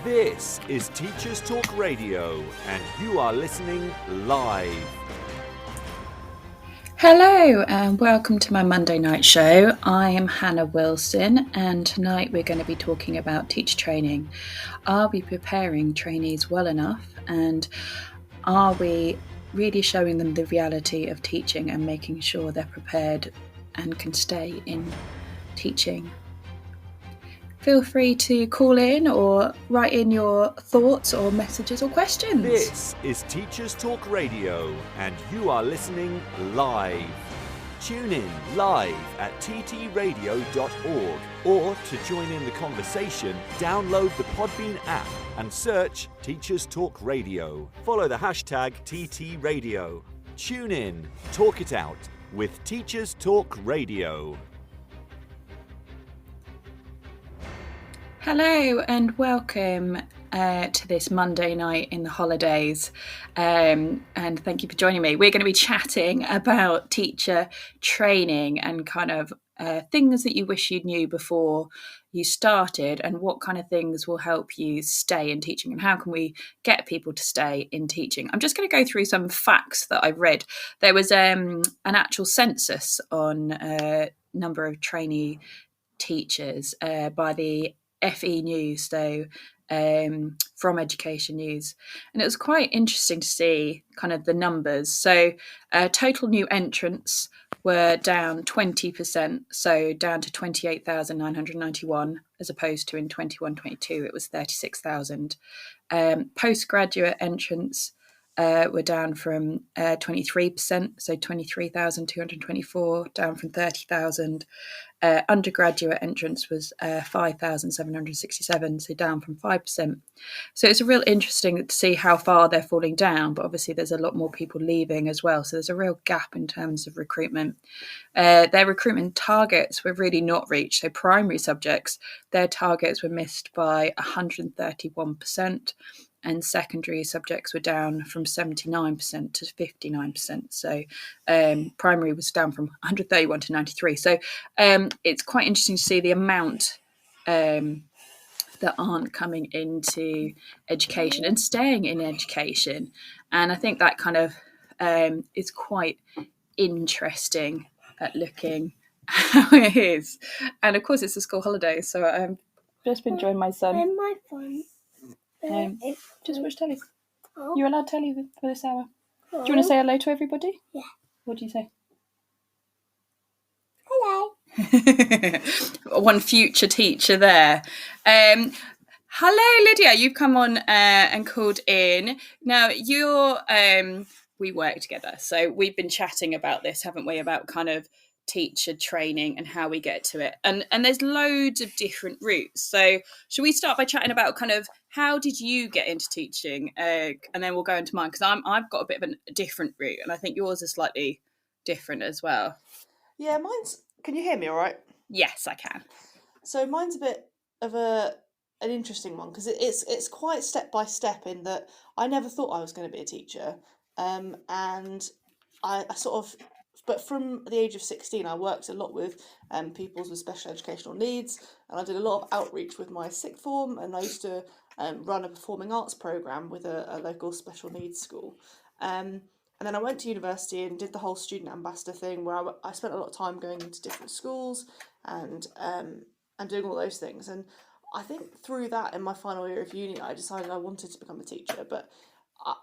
This is Teachers Talk Radio, and you are listening live. Hello and welcome to my Monday night show. I am Hannah Wilson, and tonight we're going to be talking about teacher training. Are we preparing trainees well enough, and are we really showing them the reality of teaching and making sure they're prepared and can stay in teaching? Feel free to call in or write in your thoughts or messages or questions. This is Teachers Talk Radio, and you are listening live. Tune in live at ttradio.org, or to join in the conversation, download the Podbean app and search Teachers Talk Radio. Follow the hashtag TTRadio. Tune in, talk it out with Teachers Talk Radio. Hello and welcome to this Monday night in the holidays, and thank you for joining me. We're going to be chatting about teacher training and kind of things that you wish you knew before you started, and what kind of things will help you stay in teaching, and how can we get people to stay in teaching. I'm just going to go through some facts that I've read. There was an actual census on number of trainee teachers by the FE News, so from Education News, and it was quite interesting to see kind of the numbers. So total new entrants were down 20%, so down to 28,991, as opposed to in 21-22 it was 36,000. Postgraduate entrants were down from 23%, so 23,224, down from 30,000. Undergraduate entrance was 5,767, so down from 5%. So it's a real interesting to see how far they're falling down, but obviously there's a lot more people leaving as well. So there's a real gap in terms of recruitment. Their recruitment targets were really not reached. So primary subjects, their targets were missed by 131%. And secondary subjects were down from 79% to 59%. So primary was down from 131 to 93. So it's quite interesting to see the amount that aren't coming into education and staying in education. And I think that kind of is quite interesting at looking how it is. And of course, it's the school holidays. So I've just been joining my son. And my phone. Just watch telly. You're allowed telly for this hour. Do you want to say hello to everybody? Yeah. What do you say? Hello. One future teacher there. Hello, Lydia. You've come on and called in. Now, we work together. So we've been chatting about this, haven't we? About kind of teacher training and how we get to it, and there's loads of different routes. So should we start by chatting about kind of how did you get into teaching, and then we'll go into mine, because I've got a bit of a different route, and I think yours is slightly different as well. Yeah, mine's. Can you hear me all right? Yes, I can. So mine's a bit of an interesting one, because it's quite step by step, in that I never thought I was going to be a teacher, and I sort of. But from the age of 16, I worked a lot with pupils with special educational needs, and I did a lot of outreach with my sixth form, and I used to run a performing arts programme with a local special needs school. And then I went to university and did the whole student ambassador thing, where I spent a lot of time going into different schools and doing all those things. And I think through that, in my final year of uni, I decided I wanted to become a teacher, but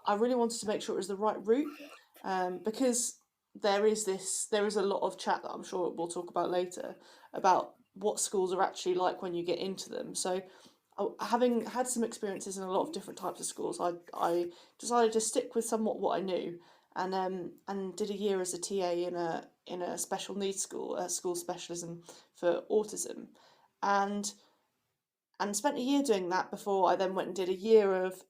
I really wanted to make sure it was the right route, because there is a lot of chat that I'm sure we'll talk about later about what schools are actually like when you get into them. So having had some experiences in a lot of different types of schools, I decided to stick with somewhat what I knew, and did a year as a TA in a special needs school, a school specialism for autism, and spent a year doing that before I then went and did a year of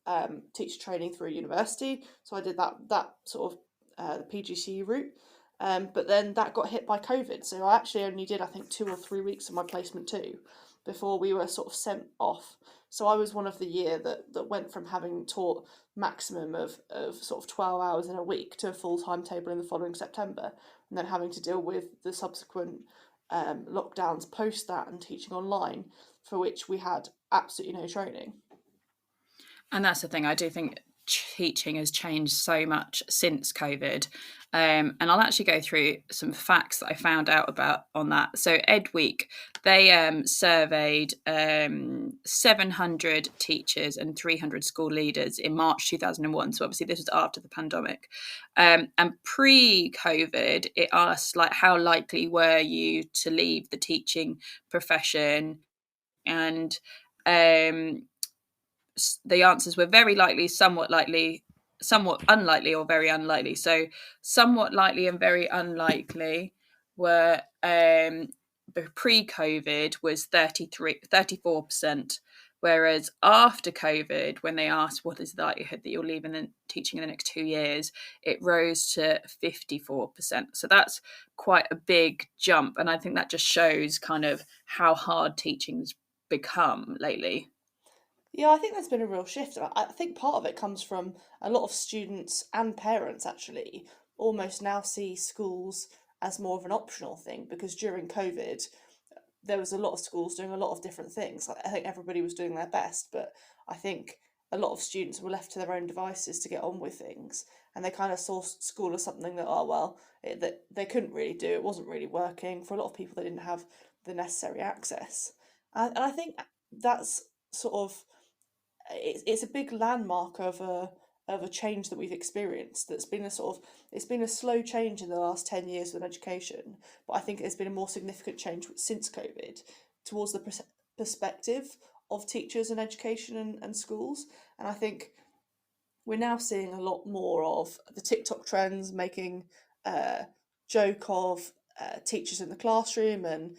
teacher training through university. So I did that sort of the PGCE route, but then that got hit by COVID, so I actually only did, I think, 2 or 3 weeks of my placement 2 before we were sort of sent off. So I was one of the year that went from having taught maximum of sort of 12 hours in a week to a full timetable in the following September, and then having to deal with the subsequent lockdowns post that and teaching online, for which we had absolutely no training. And that's the thing. I do think teaching has changed so much since COVID. And I'll actually go through some facts that I found out about on that. So Ed Week, they surveyed 700 teachers and 300 school leaders in March 2001. So obviously this was after the pandemic. And pre-COVID, it asked like, how likely were you to leave the teaching profession? And the answers were very likely, somewhat unlikely, or very unlikely. So somewhat likely and very unlikely were pre-COVID was 34%, whereas after COVID, when they asked what is the likelihood that you'll leave in the teaching in the next 2 years, it rose to 54%. So that's quite a big jump, and I think that just shows kind of how hard teaching's become lately. Yeah, I think there's been a real shift. I think part of it comes from a lot of students and parents actually almost now see schools as more of an optional thing, because during COVID, there was a lot of schools doing a lot of different things. Like, I think everybody was doing their best, but I think a lot of students were left to their own devices to get on with things, and they kind of saw school as something that, oh well, that they couldn't really do. It wasn't really working for a lot of people. They didn't have the necessary access, and I think that's sort of it's a big landmark of a change that we've experienced. That's been a sort of it's been a slow change in the last 10 years with education, but I think there's been a more significant change since COVID towards the perspective of teachers and education and schools. And I think we're now seeing a lot more of the TikTok trends making joke of teachers in the classroom and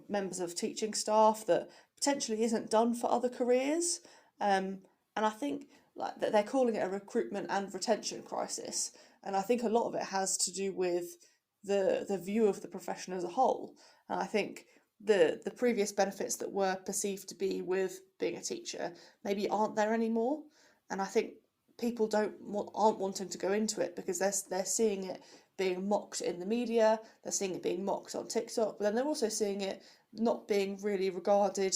members of teaching staff that potentially isn't done for other careers. And I think like that they're calling it a recruitment and retention crisis. And I think a lot of it has to do with the view of the profession as a whole. And I think the previous benefits that were perceived to be with being a teacher maybe aren't there anymore. And I think people aren't wanting to go into it because they're seeing it being mocked in the media, they're seeing it being mocked on TikTok, but then they're also seeing it not being really regarded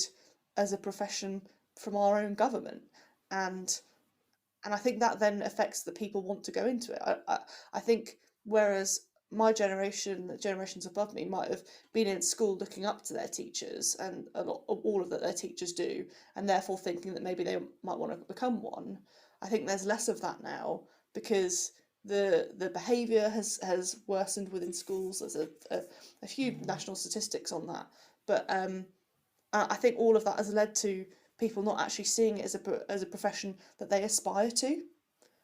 as a profession from our own government. And and I think that then affects the people want to go into it. I think whereas my generation, the generations above me, might have been in school looking up to their teachers and a lot of all of that their teachers do, and therefore thinking that maybe they might want to become one. I think there's less of that now because the behaviour has worsened within schools. There's a few national statistics on that, but I think all of that has led to people not actually seeing it as a profession that they aspire to.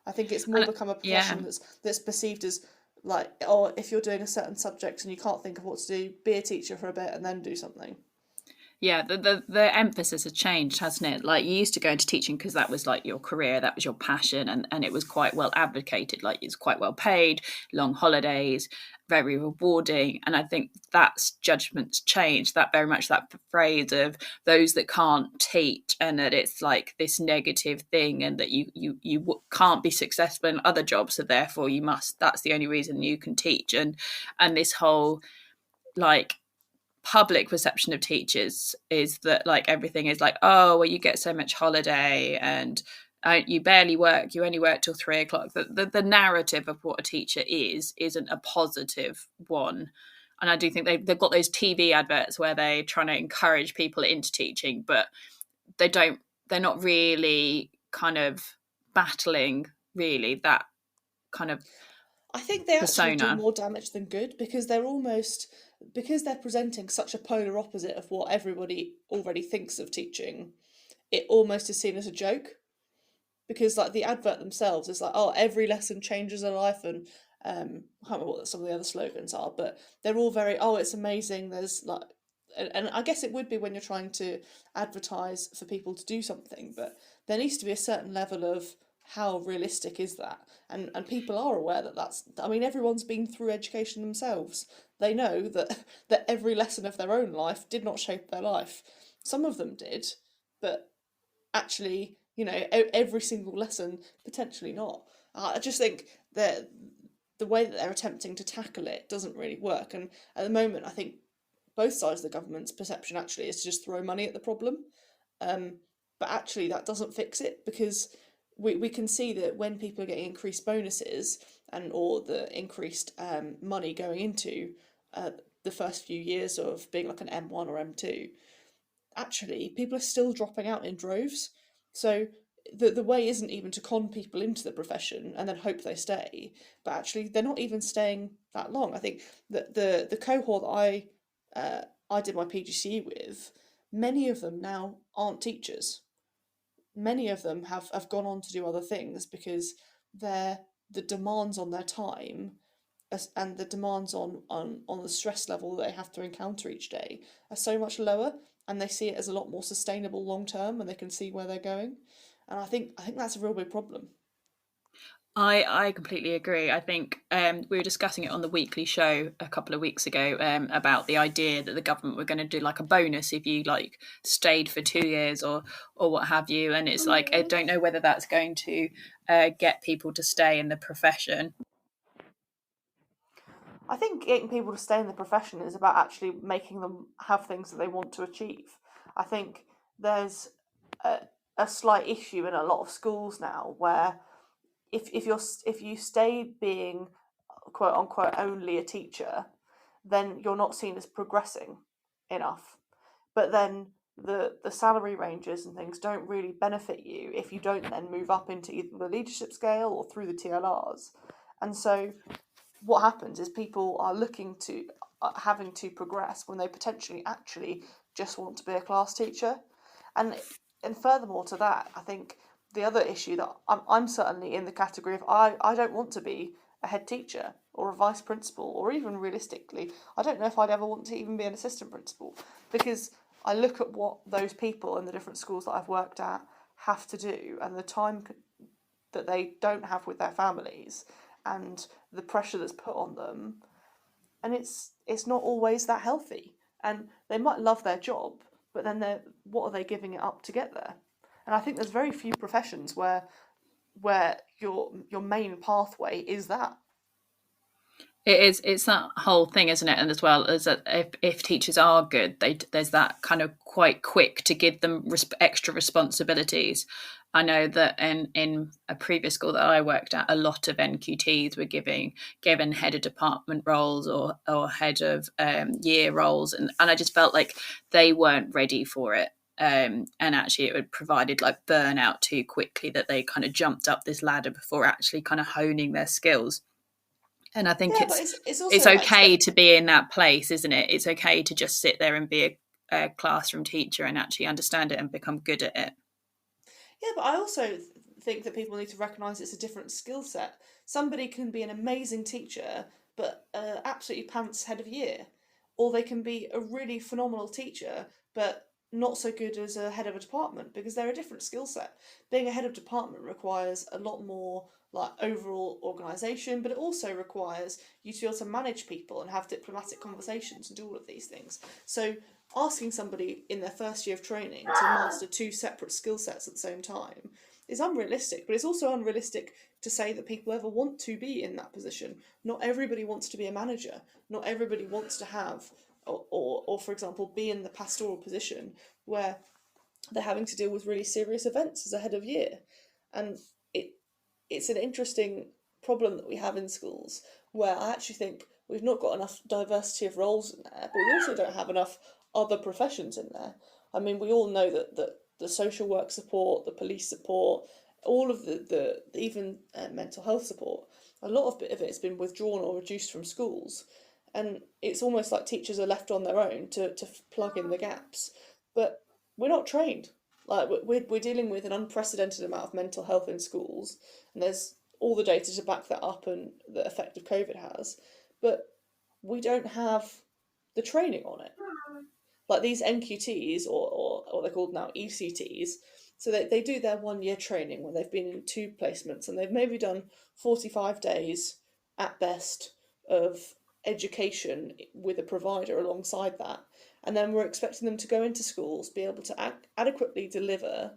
I think it's more And become a yeah, profession that's perceived as like, oh, if you're doing a certain subject and you can't think of what to do, be a teacher for a bit and then do something. yeah, the emphasis has changed, hasn't it? Like you used to go into teaching because that was like your career, that was your passion, and it was quite well advocated, like it's quite well paid, long holidays, very rewarding. And I think that's judgment's changed. That very much that phrase of those that can't teach, and that it's like this negative thing, and that you can't be successful in other jobs, so therefore you must. That's the only reason you can teach, and this whole like public perception of teachers is that like everything is like, oh well, you get so much holiday, and you barely work, you only work till 3 o'clock. The narrative of what a teacher isn't a positive one. And I do think they've got those TV adverts where they're trying to encourage people into teaching, but they're not really kind of battling really that kind of I think they actually do persona. more damage than good because they're presenting such a polar opposite of what everybody already thinks of teaching. It almost is seen as a joke because like the advert themselves is like, oh, every lesson changes a life, and I can't remember what some of the other slogans are, but they're all very, oh, it's amazing. There's like, and I guess it would be when you're trying to advertise for people to do something, but there needs to be a certain level of how realistic is that, and people are aware that that's. I mean, everyone's been through education themselves. They know that that every lesson of their own life did not shape their life. Some of them did, but actually, every single lesson potentially not. I just think that the way that they're attempting to tackle it doesn't really work. And at the moment, I think both sides of the government's perception actually is to just throw money at the problem. Um, but actually that doesn't fix it, because we can see that when people are getting increased bonuses and or the increased money going into the first few years of being like an M1 or M2, actually people are still dropping out in droves. So the way isn't even to con people into the profession and then hope they stay, but actually they're not even staying that long. I think that the cohort that I did my PGCE with, many of them now aren't teachers. Many of them have gone on to do other things because their the demands on their time and the demands on the stress level that they have to encounter each day are so much lower, and they see it as a lot more sustainable long term, and they can see where they're going. And I think that's a real big problem. I completely agree. I think we were discussing it on the weekly show a couple of weeks ago about the idea that the government were going to do like a bonus if you like stayed for 2 years or what have you. And it's like I don't know whether that's going to get people to stay in the profession. I think getting people to stay in the profession is about actually making them have things that they want to achieve. I think there's a, a slight issue in a lot of schools now where if you stay being quote unquote only a teacher, then you're not seen as progressing enough. But then the salary ranges and things don't really benefit you if you don't then move up into either the leadership scale or through the TLRs. And so what happens is people are looking to having to progress when they potentially actually just want to be a class teacher. and and furthermore to that, I think the other issue that I'm certainly in the category of I don't want to be a head teacher or a vice principal, or even realistically I don't know if I'd ever want to even be an assistant principal, because I look at what those people in the different schools that I've worked at have to do and the time that they don't have with their families and the pressure that's put on them, and it's not always that healthy. And they might love their job, but then they're what are they giving it up to get there? And I think there's very few professions where your main pathway is that. It's that whole thing, isn't it? And as well as that, if teachers are good, there's that kind of quite quick to give them extra responsibilities. I know that in a previous school that I worked at, a lot of NQTs were given head of department roles or head of year roles, and I just felt like they weren't ready for it. And actually it provided like burnout too quickly, that they kind of jumped up this ladder before actually kind of honing their skills. And I think Yeah, but it's it's also about okay to be in that place, isn't it? It's okay to just sit there and be a classroom teacher and actually understand it and become good at it. Yeah, but I also think that people need to recognise it's a different skill set. Somebody can be an amazing teacher, but absolutely pants head of year, or they can be a really phenomenal teacher, but not so good as a head of a department, because they're a different skill set. Being a head of department requires a lot more like overall organisation, but it also requires you to be able to manage people and have diplomatic conversations and do all of these things. So asking somebody in their first year of training to master two separate skill sets at the same time is unrealistic, but it's also unrealistic to say that people ever want to be in that position. Not everybody wants to be a manager. Not everybody wants to have, or for example, be in the pastoral position where they're having to deal with really serious events as a head of year. And it's an interesting problem that we have in schools, where I actually think we've not got enough diversity of roles in there, but we also don't have enough other professions in there. I mean, we all know that the social work support, the police support, all of the even mental health support, a lot of it has been withdrawn or reduced from schools. And it's almost like teachers are left on their own to plug in the gaps. But we're not trained. Like we're dealing with an unprecedented amount of mental health in schools, and there's all the data to back that up and the effect of COVID has, but we don't have the training on it. Like these NQTs, or they're called now ECTs, so they do their 1 year training when they've been in two placements and they've maybe done 45 days at best of education with a provider alongside that. And then we're expecting them to go into schools, be able to adequately deliver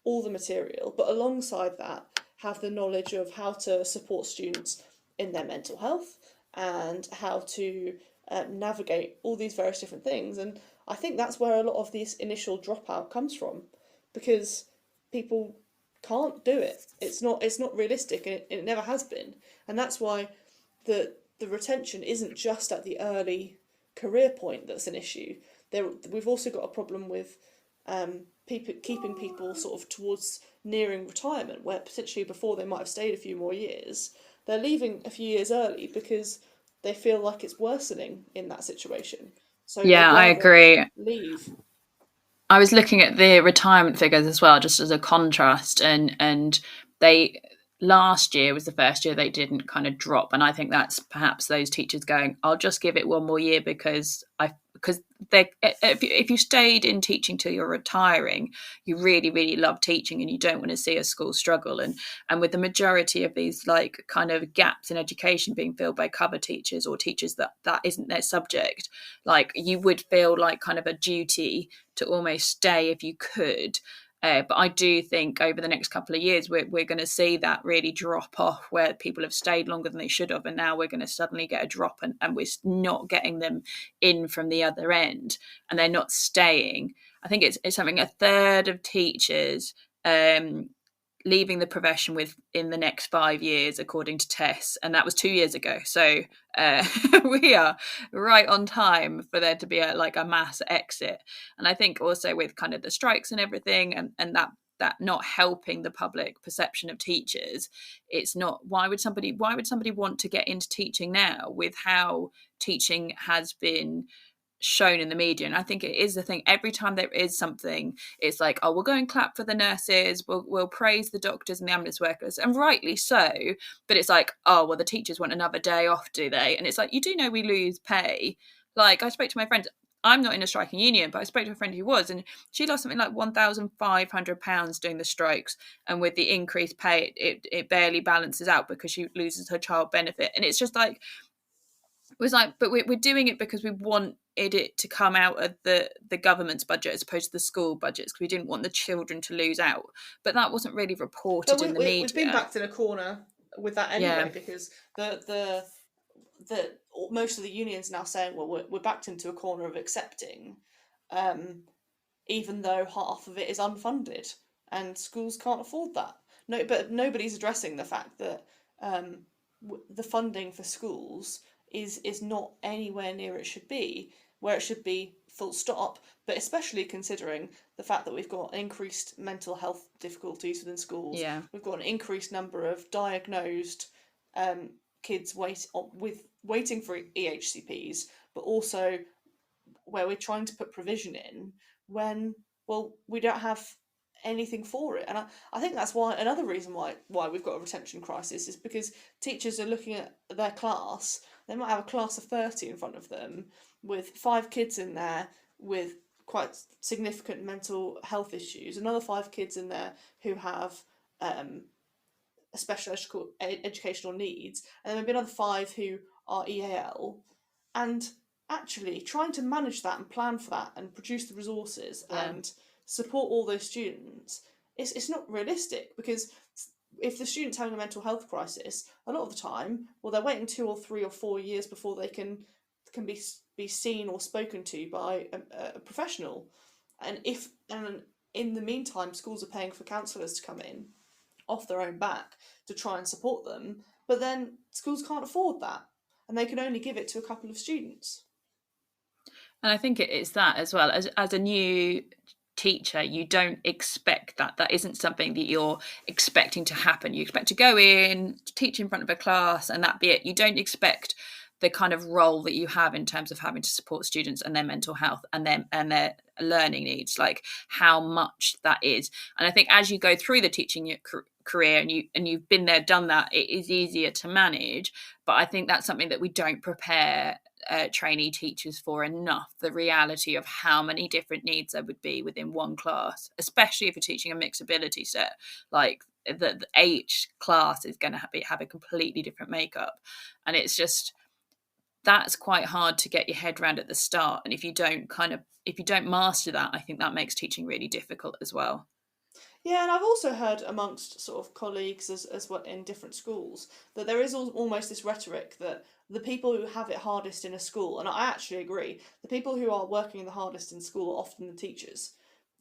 all the material, but alongside that, have the knowledge of how to support students in their mental health and how to navigate all these various different things. And I think that's where a lot of this initial dropout comes from, because people can't do it. It's not realistic, and it never has been. And that's why the retention isn't just at the early career point that's an issue. We've also got a problem with people keeping people sort of towards nearing retirement, where potentially before they might have stayed a few more years, they're leaving a few years early because they feel like it's worsening in that situation. So they'd Yeah, I rather agree. leave. I was looking at the retirement figures as well, just as a contrast, and they last year was the first year they didn't kind of drop, and I think that's perhaps those teachers going, "I'll just give it one more year because they if you stayed in teaching till you're retiring, you really really love teaching and you don't want to see a school struggle, and with the majority of these like kind of gaps in education being filled by cover teachers or teachers that isn't their subject, like you would feel like kind of a duty to almost stay if you could. But I do think over the next couple of years, we're going to see that really drop off where people have stayed longer than they should have. And now we're going to suddenly get a drop and we're not getting them in from the other end and they're not staying. I think it's something a third of teachers leaving the profession within the next 5 years, according to tests, and that was 2 years ago. So we are right on time for there to be a mass exit. And I think also with kind of the strikes and everything, and that not helping the public perception of teachers, it's not why would somebody want to get into teaching now with how teaching has been shown in the media. And I think it is the thing, every time there is something, it's like, oh, we'll go and clap for the nurses, we'll praise the doctors and the ambulance workers, and rightly so. But it's like, oh well, the teachers want another day off, do they? And it's like, you do know we lose pay. Like, I spoke to my friend, I'm not in a striking union, but I spoke to a friend who was, and she lost something like £1,500 doing the strikes, and with the increased pay it barely balances out because she loses her child benefit. And it's just like, it was like, but we're doing it because we wanted it to come out of the government's budget as opposed to the school budgets, because we didn't want the children to lose out. But that wasn't really reported But in the we've been media. backed in a corner with that anyway, Yeah, because the most of the unions now saying, well, we're backed into a corner of accepting, even though half of it is unfunded and schools can't afford that. No, but nobody's addressing the fact that the funding for schools is not anywhere near it should be, where it should be, full stop. But especially considering the fact that we've got increased mental health difficulties within schools, yeah. we've got an increased number of diagnosed kids waiting for EHCPs, but also where we're trying to put provision in when, well, we don't have anything for it. And I think that's why another reason why we've got a retention crisis is because teachers are looking at their class. They might have a class of 30 in front of them with 5 kids in there with quite significant mental health issues, another 5 kids in there who have special educational needs, and then maybe another 5 who are EAL. And actually trying to manage that and plan for that and produce the resources Yeah. and support all those students, it's not realistic, because if the student's having a mental health crisis, a lot of the time, well, they're waiting 2 or 3 or 4 years before they can be seen or spoken to by a professional. And in the meantime, schools are paying for counsellors to come in off their own back to try and support them, but then schools can't afford that, and they can only give it to a couple of students. And I think it's that as well. As a new teacher, you don't expect that. That isn't something that you're expecting to happen. You expect to go in, teach in front of a class, and that be it. You don't expect the kind of role that you have in terms of having to support students and their mental health and their learning needs, like how much that is. And I think as you go through the teaching career and you've been there, done that, it is easier to manage. But I think that's something that we don't prepare trainee teachers for enough, the reality of how many different needs there would be within one class, especially if you're teaching a mixed ability set. Like each class is going to have a completely different makeup, and it's just, that's quite hard to get your head around at the start. And if you don't master that, I think that makes teaching really difficult as well. Yeah, and I've also heard amongst sort of colleagues as well in different schools that there is almost this rhetoric that the people who have it hardest in a school, and I actually agree, the people who are working the hardest in school are often the teachers,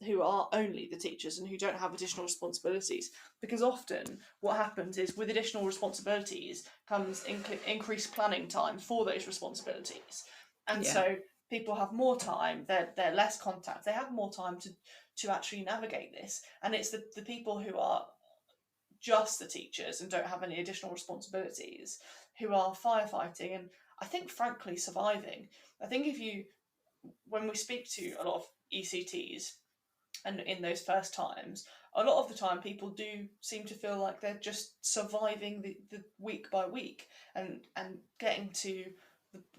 who are only the teachers and who don't have additional responsibilities. Because often what happens is with additional responsibilities comes increased planning time for those responsibilities. And so people have more time, they're less contact, they have more time to actually navigate this. And it's the people who are just the teachers and don't have any additional responsibilities who are firefighting and I think frankly surviving. I think when we speak to a lot of ECTs and in those first times, a lot of the time people do seem to feel like they're just surviving the week by week and getting to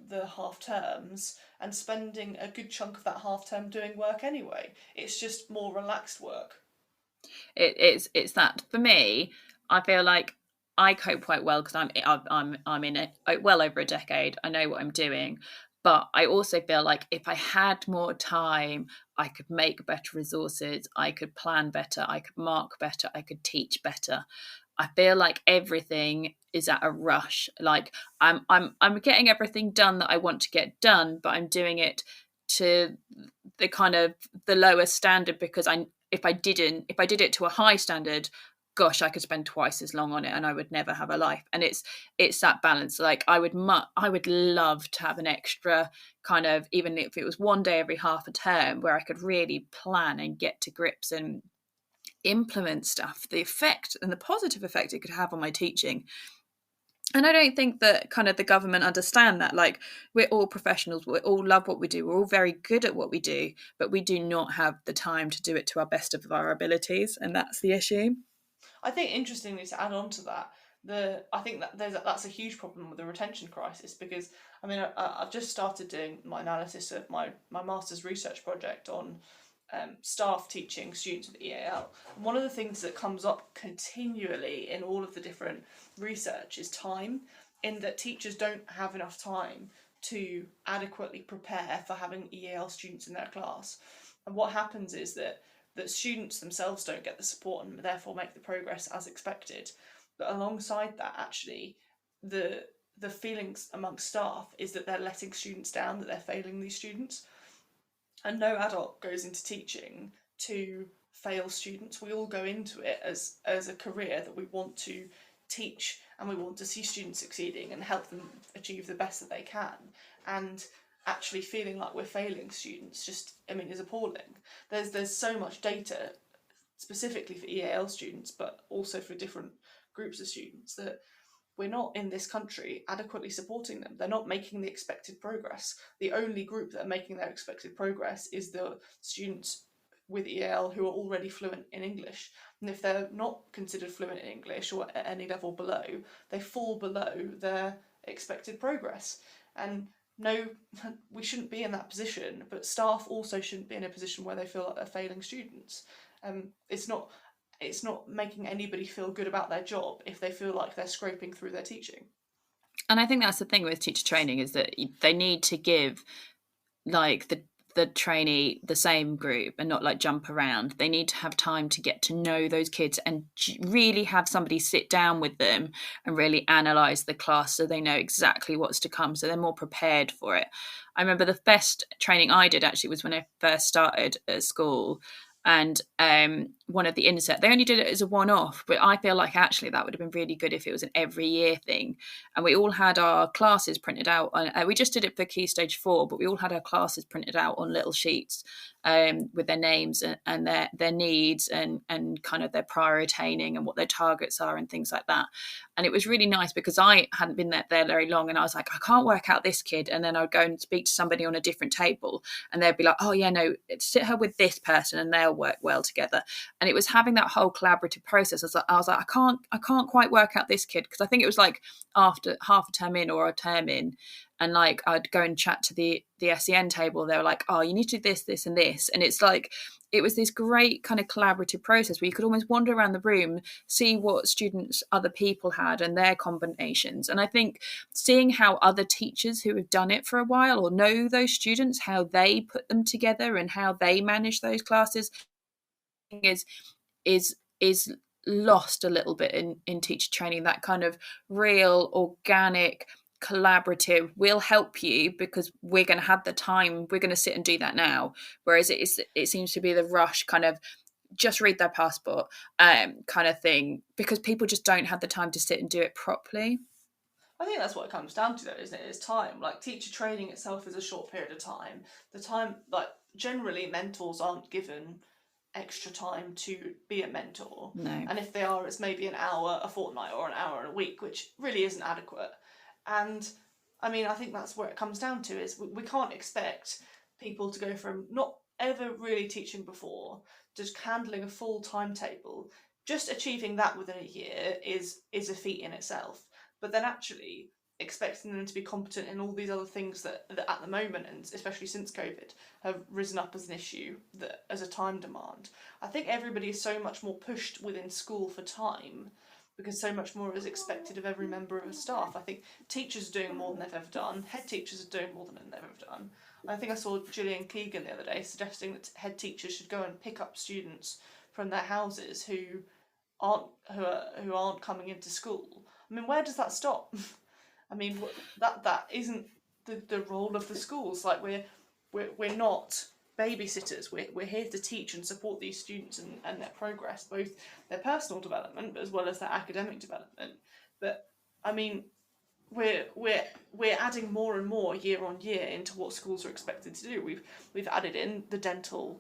the half terms and spending a good chunk of that half term doing work anyway. It's just more relaxed work. It's that for me. I feel like I cope quite well because I'm in it well over a decade. I know what I'm doing, but I also feel like if I had more time, I could make better resources. I could plan better. I could mark better. I could teach better. I feel like everything is at a rush. Like I'm getting everything done that I want to get done, but I'm doing it to the kind of the lower standard because if I did it to a high standard, gosh, I could spend twice as long on it and I would never have a life. And it's that balance. Like I would love to have an extra kind of, even if it was one day every half a term where I could really plan and get to grips and implement stuff, the effect and the positive effect it could have on my teaching. And I don't think that kind of the government understand that. Like we're all professionals, we all love what we do, we're all very good at what we do, but we do not have the time to do it to our best of our abilities, and that's the issue. I think interestingly to add on to that, I think that that's a huge problem with the retention crisis because I mean I've just started doing my analysis of my master's research project on staff teaching students with EAL. And one of the things that comes up continually in all of the different research is time, in that teachers don't have enough time to adequately prepare for having EAL students in their class. And what happens is that students themselves don't get the support and therefore make the progress as expected. But alongside that, actually, the feelings amongst staff is that they're letting students down, that they're failing these students. And no adult goes into teaching to fail students. We all go into it as a career that we want to teach and we want to see students succeeding and help them achieve the best that they can. And actually feeling like we're failing students is appalling. There's so much data specifically for EAL students, but also for different groups of students, that we're not in this country adequately supporting them. They're not making the expected progress. The only group that are making their expected progress is the students with EAL who are already fluent in English. And if they're not considered fluent in English or at any level below, they fall below their expected progress. And no, we shouldn't be in that position, but staff also shouldn't be in a position where they feel like they're failing students. It's not making anybody feel good about their job if they feel like they're scraping through their teaching. And I think that's the thing with teacher training, is that they need to give like the trainee the same group and not like jump around. They need to have time to get to know those kids and really have somebody sit down with them and really analyze the class so they know exactly what's to come, so they're more prepared for it. I remember the best training I did actually was when I first started at school, and one of the inset, they only did it as a one-off, but I feel like actually that would have been really good if it was an every year thing. And we all had our classes printed out on, we just did it for Key Stage 4, but we all had our classes printed out on little sheets with their names and their needs and kind of their prior attaining and what their targets are and things like that. And it was really nice because I hadn't been there very long, and I was like, I can't work out this kid. And then I'd go and speak to somebody on a different table and they'd be like, oh yeah, no, sit her with this person and they'll work well together. And it was having that whole collaborative process. I was like, I can't quite work out this kid, because I think it was like after half a term in or a term in, and like I'd go and chat to the SEN table. They were like, oh, you need to do this and this, and it's like it was this great kind of collaborative process where you could almost wander around the room, see what students other people had and their combinations. And I think seeing how other teachers who have done it for a while or know those students, how they put them together and how they manage those classes is lost a little bit in teacher training. That kind of real organic collaborative, we'll help you because we're going to have the time, we're going to sit and do that now. Whereas it seems to be the rush kind of just read their passport kind of thing, because people just don't have the time to sit and do it properly. I think that's what it comes down to, though, isn't it? It's time. Like, teacher training itself is a short period of time. The time, like, generally mentors aren't given extra time to be a mentor. No. And if they are, it's maybe an hour a fortnight or an hour in a week, which really isn't adequate. And I mean, I think that's where it comes down to, is we can't expect people to go from not ever really teaching before, just handling a full timetable. Just achieving that within a year is a feat in itself. But then actually expecting them to be competent in all these other things that at the moment, and especially since COVID, have risen up as an issue, that as a time demand. I think everybody is so much more pushed within school for time, because so much more is expected of every member of the staff. I think teachers are doing more than they've ever done. Head teachers are doing more than they've ever done. I think I saw Gillian Keegan the other day suggesting that head teachers should go and pick up students from their houses who aren't coming into school. I mean, where does that stop? I mean, that isn't the role of the schools. Like, we're not babysitters. We're here to teach and support these students and their progress, both their personal development but as well as their academic development. But I mean, we're adding more and more year on year into what schools are expected to do. We've added in the dental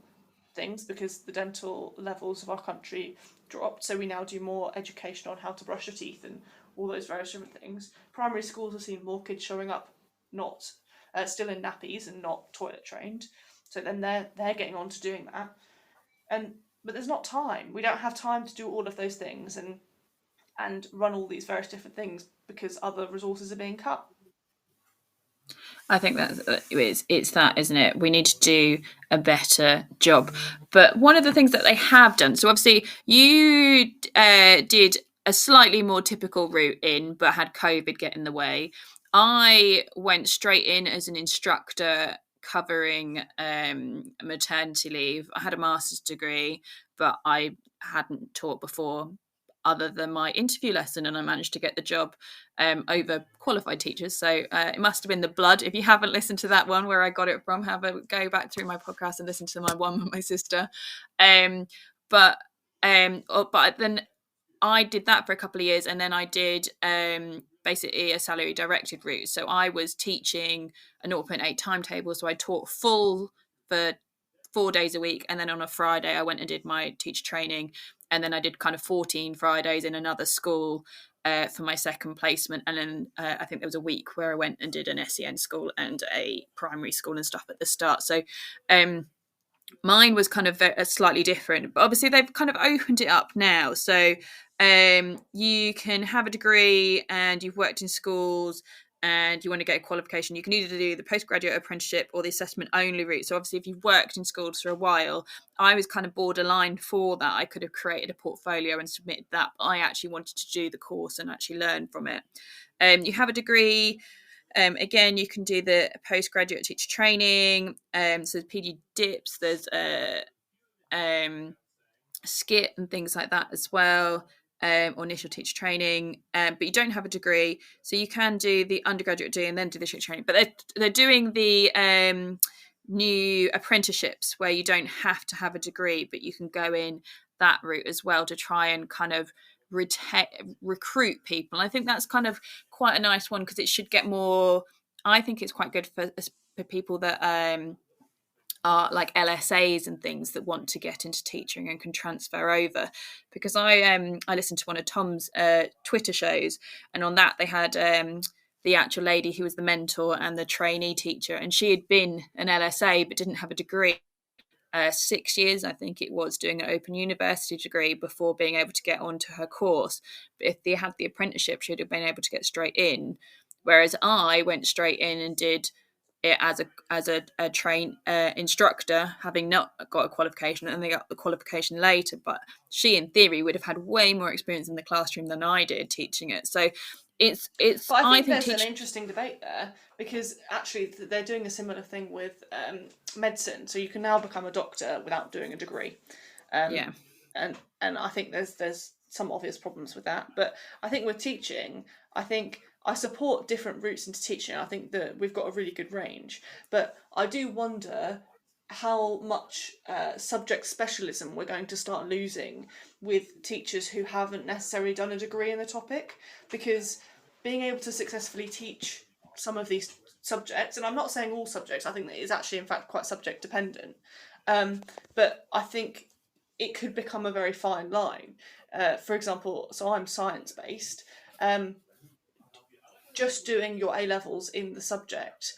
things because the dental levels of our country dropped, so we now do more education on how to brush your teeth and all those various different things. Primary schools have seen more kids showing up not still in nappies and not toilet trained, so then they're getting on to doing that. But there's not time. We don't have time to do all of those things and run all these various different things because other resources are being cut. I think it's that, isn't it? We need to do a better job. But one of the things that they have done, so obviously you did a slightly more typical route in, but had COVID get in the way. I went straight in as an instructor covering maternity leave. I had a master's degree, but I hadn't taught before other than my interview lesson, and I managed to get the job over qualified teachers. So it must have been the blood. If you haven't listened to that one where I got it from, have a go back through my podcast and listen to my one with my sister. But then I did that for a couple of years, and then I did basically a salary directed route. So I was teaching a 0.8 timetable. So I taught full for 4 days a week, and then on a Friday I went and did my teacher training, and then I did kind of 14 Fridays in another school for my second placement, and then I think there was a week where I went and did an SEN school and a primary school and stuff at the start. So mine was kind of slightly different, but obviously they've kind of opened it up now. So you can have a degree and you've worked in schools and you want to get a qualification, you can either do the postgraduate apprenticeship or the assessment only route. So obviously if you've worked in schools for a while, I was kind of borderline for that. I could have created a portfolio and submitted that, but I actually wanted to do the course and actually learn from it. You have a degree. Again, you can do the postgraduate teacher training. So there's PD dips, there's skit and things like that as well, or initial teacher training. But you don't have a degree, so you can do the undergraduate degree and then do the teacher training. But they're doing the new apprenticeships where you don't have to have a degree, but you can go in that route as well to try and kind of recruit people. I think that's kind of quite a nice one because it should get more. I think it's quite good for people that are like LSAs and things that want to get into teaching and can transfer over. Because I listened to one of Tom's Twitter shows, and on that they had the actual lady who was the mentor and the trainee teacher, and she had been an LSA but didn't have a degree. 6 years, I think it was, doing an open university degree before being able to get onto her course. But if they had the apprenticeship, she'd have been able to get straight in. Whereas I went straight in and did it as a train instructor, having not got a qualification, and they got the qualification later. But she, in theory, would have had way more experience in the classroom than I did teaching it. So it's. But I think there's an interesting debate there, because actually they're doing a similar thing with medicine. So you can now become a doctor without doing a degree. Yeah. And I think there's some obvious problems with that. But I think with teaching, I think I support different routes into teaching. I think that we've got a really good range, but I do wonder how much subject specialism we're going to start losing with teachers who haven't necessarily done a degree in the topic, because being able to successfully teach some of these subjects, and I'm not saying all subjects, I think that it's actually in fact quite subject dependent, but I think it could become a very fine line. For example, so I'm science based. Just doing your A levels in the subject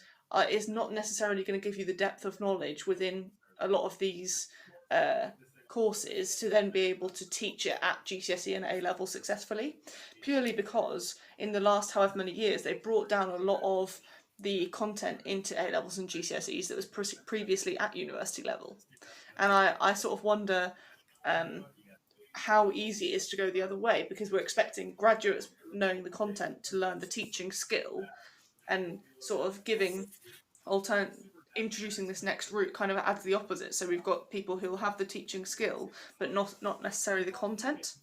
is not necessarily going to give you the depth of knowledge within a lot of these courses to then be able to teach it at GCSE and A level successfully, purely because in the last however many years they've brought down a lot of the content into A levels and GCSEs that was previously at university level. And I sort of wonder how easy it is to go the other way, because we're expecting graduates knowing the content to learn the teaching skill, and sort of introducing this next route kind of adds the opposite. So we've got people who will have the teaching skill but not necessarily the content.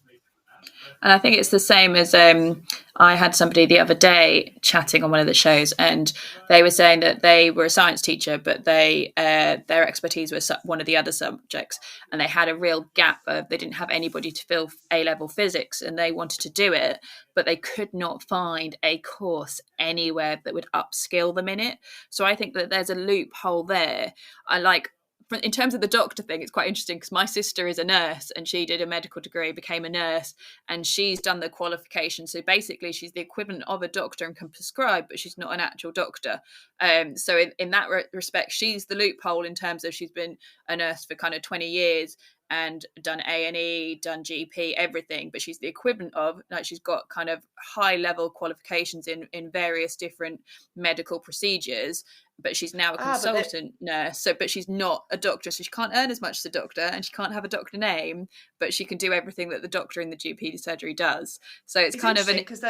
And I think it's the same as I had somebody the other day chatting on one of the shows, and they were saying that they were a science teacher, but their expertise was one of the other subjects, and they had a real gap of they didn't have anybody to fill A-level physics, and they wanted to do it, but they could not find a course anywhere that would upskill them in it. So I think that there's a loophole there. In terms of the doctor thing, it's quite interesting because my sister is a nurse and she did a medical degree, became a nurse, and she's done the qualification. So basically she's the equivalent of a doctor and can prescribe, but she's not an actual doctor. So in that respect, she's the loophole in terms of she's been a nurse for kind of 20 years and done A&E, done GP, everything, but she's the equivalent of, like, she's got kind of high level qualifications in various different medical procedures, but she's now a consultant nurse. So, but she's not a doctor, so she can't earn as much as a doctor, and she can't have a doctor name, but she can do everything that the doctor in the GP surgery does. So it's kind of because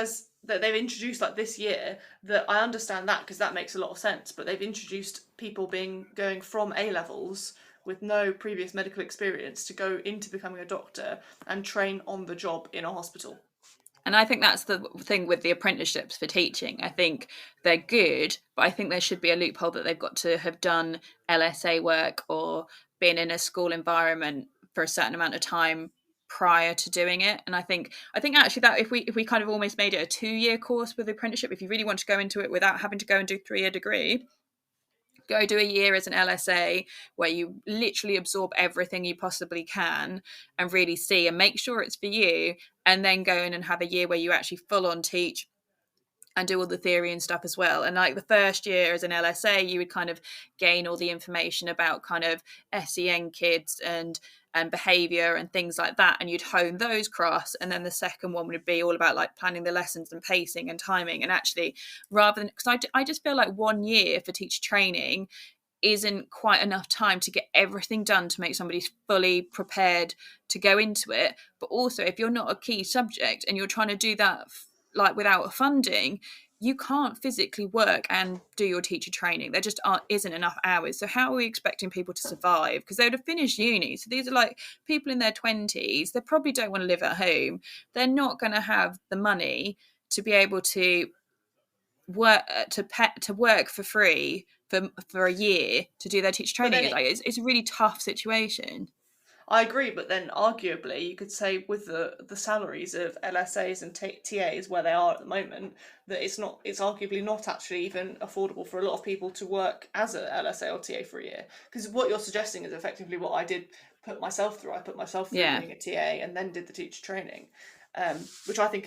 they've introduced, like, this year, that I understand that because that makes a lot of sense, but they've introduced people going from A levels with no previous medical experience to go into becoming a doctor and train on the job in a hospital. And I think that's the thing with the apprenticeships for teaching. I think they're good, but I think there should be a loophole that they've got to have done LSA work or been in a school environment for a certain amount of time prior to doing it. And I think actually that if we kind of almost made it a 2-year course with the apprenticeship, if you really want to go into it without having to go and do 3-year degree, go do a year as an LSA where you literally absorb everything you possibly can and really see and make sure it's for you, and then go in and have a year where you actually full on teach and do all the theory and stuff as well. And like the first year as an LSA, you would kind of gain all the information about kind of SEN kids and behaviour and things like that, and you'd hone those crafts. And then the second one would be all about like planning the lessons and pacing and timing. And actually, rather than, because I just feel like 1 year for teacher training isn't quite enough time to get everything done to make somebody fully prepared to go into it. But also, if you're not a key subject and you're trying to do that like without funding, you can't physically work and do your teacher training. There just isn't enough hours. So how are we expecting people to survive? Because they would have finished uni. So these are like people in their 20s. They probably don't want to live at home. They're not going to have the money to be able to work for free for a year to do their teacher training. It's a really tough situation. I agree, but then arguably you could say with the salaries of LSAs and TAs where they are at the moment, that it's arguably not actually even affordable for a lot of people to work as a LSA or TA for a year. Because what you're suggesting is effectively what I did put myself through. I put myself through being a TA and then did the teacher training, which I think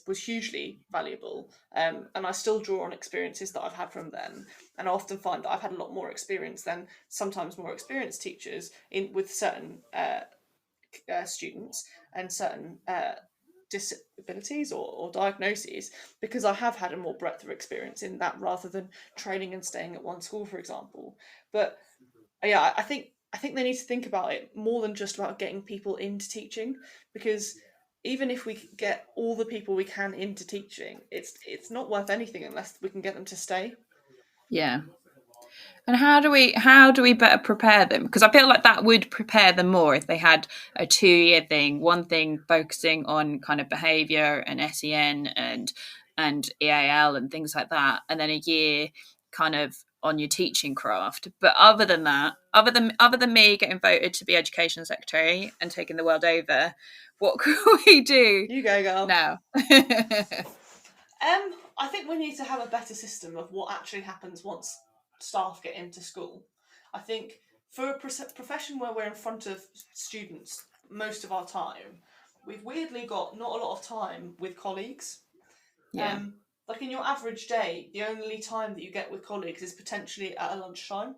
was hugely valuable. And I still draw on experiences that I've had from them. And I often find that I've had a lot more experience than sometimes more experienced teachers with certain students and certain disabilities or diagnoses, because I have had a more breadth of experience in that rather than training and staying at one school, for example. But yeah, I think they need to think about it more than just about getting people into teaching, because even if we get all the people we can into teaching, it's not worth anything unless we can get them to stay. Yeah. And how do we better prepare them? Because I feel like that would prepare them more if they had a 2-year thing, one thing focusing on kind of behaviour and SEN and and EAL and things like that, and then a year kind of on your teaching craft. But other than that, other than me getting voted to be education secretary and taking the world over, what can we do? You go, girl. now? I think we need to have a better system of what actually happens once staff get into school. I think for a profession where we're in front of students most of our time, we've weirdly got not a lot of time with colleagues. Yeah. Like in your average day, the only time that you get with colleagues is potentially at a lunchtime.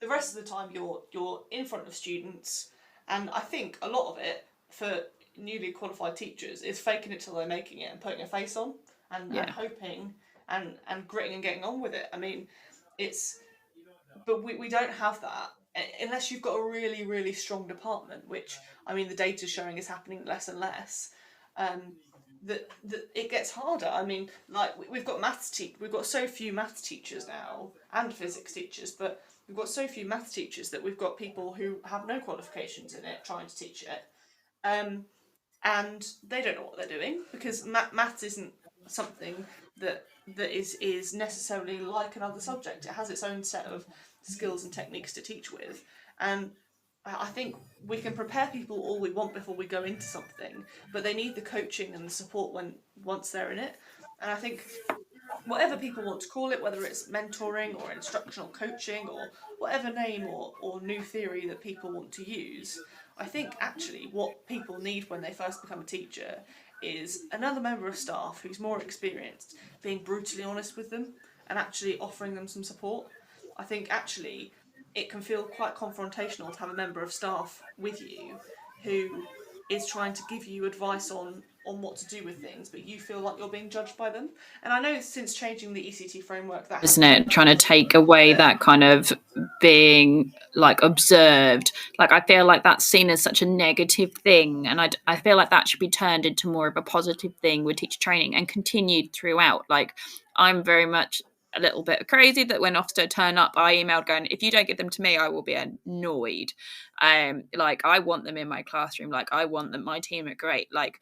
The rest of the time, you're in front of students, and I think a lot of it for newly qualified teachers is faking it till they're making it and putting a face on and hoping and gritting and getting on with it. I mean, but we don't have that unless you've got a really, really strong department, which, I mean, the data's showing is happening less and less. That it gets harder. I mean, like we've got we've got so few maths teachers now and physics teachers, but we've got so few maths teachers that we've got people who have no qualifications in it trying to teach it, and they don't know what they're doing because maths isn't something that is necessarily like another subject. It has its own set of skills and techniques to teach with, and I think we can prepare people all we want before we go into something, but they need the coaching and the support once they're in it. And I think whatever people want to call it, whether it's mentoring or instructional coaching or whatever name or new theory that people want to use, I think actually what people need when they first become a teacher is another member of staff who's more experienced, being brutally honest with them and actually offering them some support. I think actually it can feel quite confrontational to have a member of staff with you who is trying to give you advice on what to do with things, but you feel like you're being judged by them. And I know since changing the ECT framework, that isn't it, trying to take away that kind of being like observed. Like I feel like that's seen as such a negative thing, and I feel like that should be turned into more of a positive thing with teacher training and continued throughout. Like I'm very much a little bit crazy that when Ofsted turn up, I emailed going, if you don't give them to me, I will be annoyed. Like I want them in my classroom. Like I want them. My team are great. Like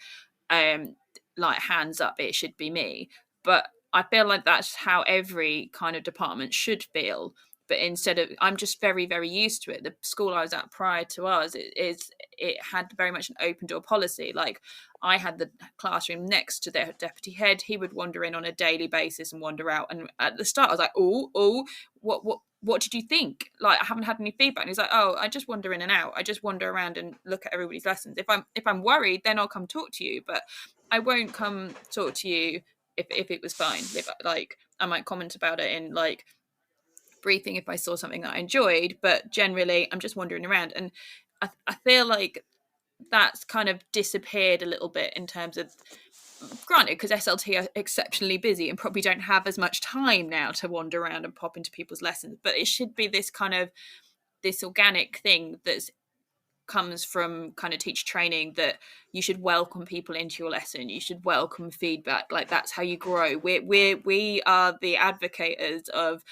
hands up, it should be me. But I feel like that's how every kind of department should feel. But instead of, I'm just very, very used to it. The school I was at prior to ours, it had very much an open door policy. Like I had the classroom next to their deputy head. He would wander in on a daily basis and wander out. And at the start, I was like, oh, what did you think? Like I haven't had any feedback. And he's like, oh, I just wander in and out. I just wander around and look at everybody's lessons. If I'm worried, then I'll come talk to you. But I won't come talk to you if it was fine. If like I might comment about it in like briefing if I saw something that I enjoyed, but generally I'm just wandering around. And I feel like that's kind of disappeared a little bit in terms of, granted, because SLT are exceptionally busy and probably don't have as much time now to wander around and pop into people's lessons, but it should be this kind of this organic thing that's comes from kind of teacher training, that you should welcome people into your lesson, you should welcome feedback. Like that's how you grow. We are the advocates of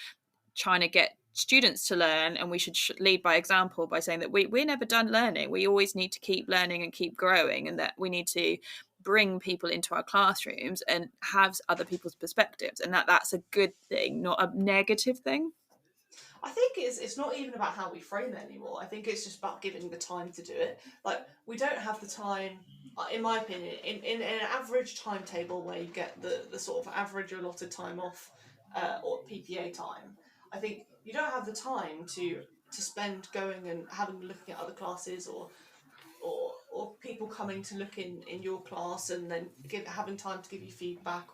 trying to get students to learn, and we should lead by example by saying that we're never done learning. We always need to keep learning and keep growing, and that we need to bring people into our classrooms and have other people's perspectives, and that's a good thing, not a negative thing. I think it's not even about how we frame it anymore. I think it's just about giving the time to do it. Like we don't have the time, in my opinion, in an average timetable where you get the sort of average allotted time off or PPA time. I think you don't have the time to spend going and looking at other classes or people coming to look in your class and then having time to give you feedback,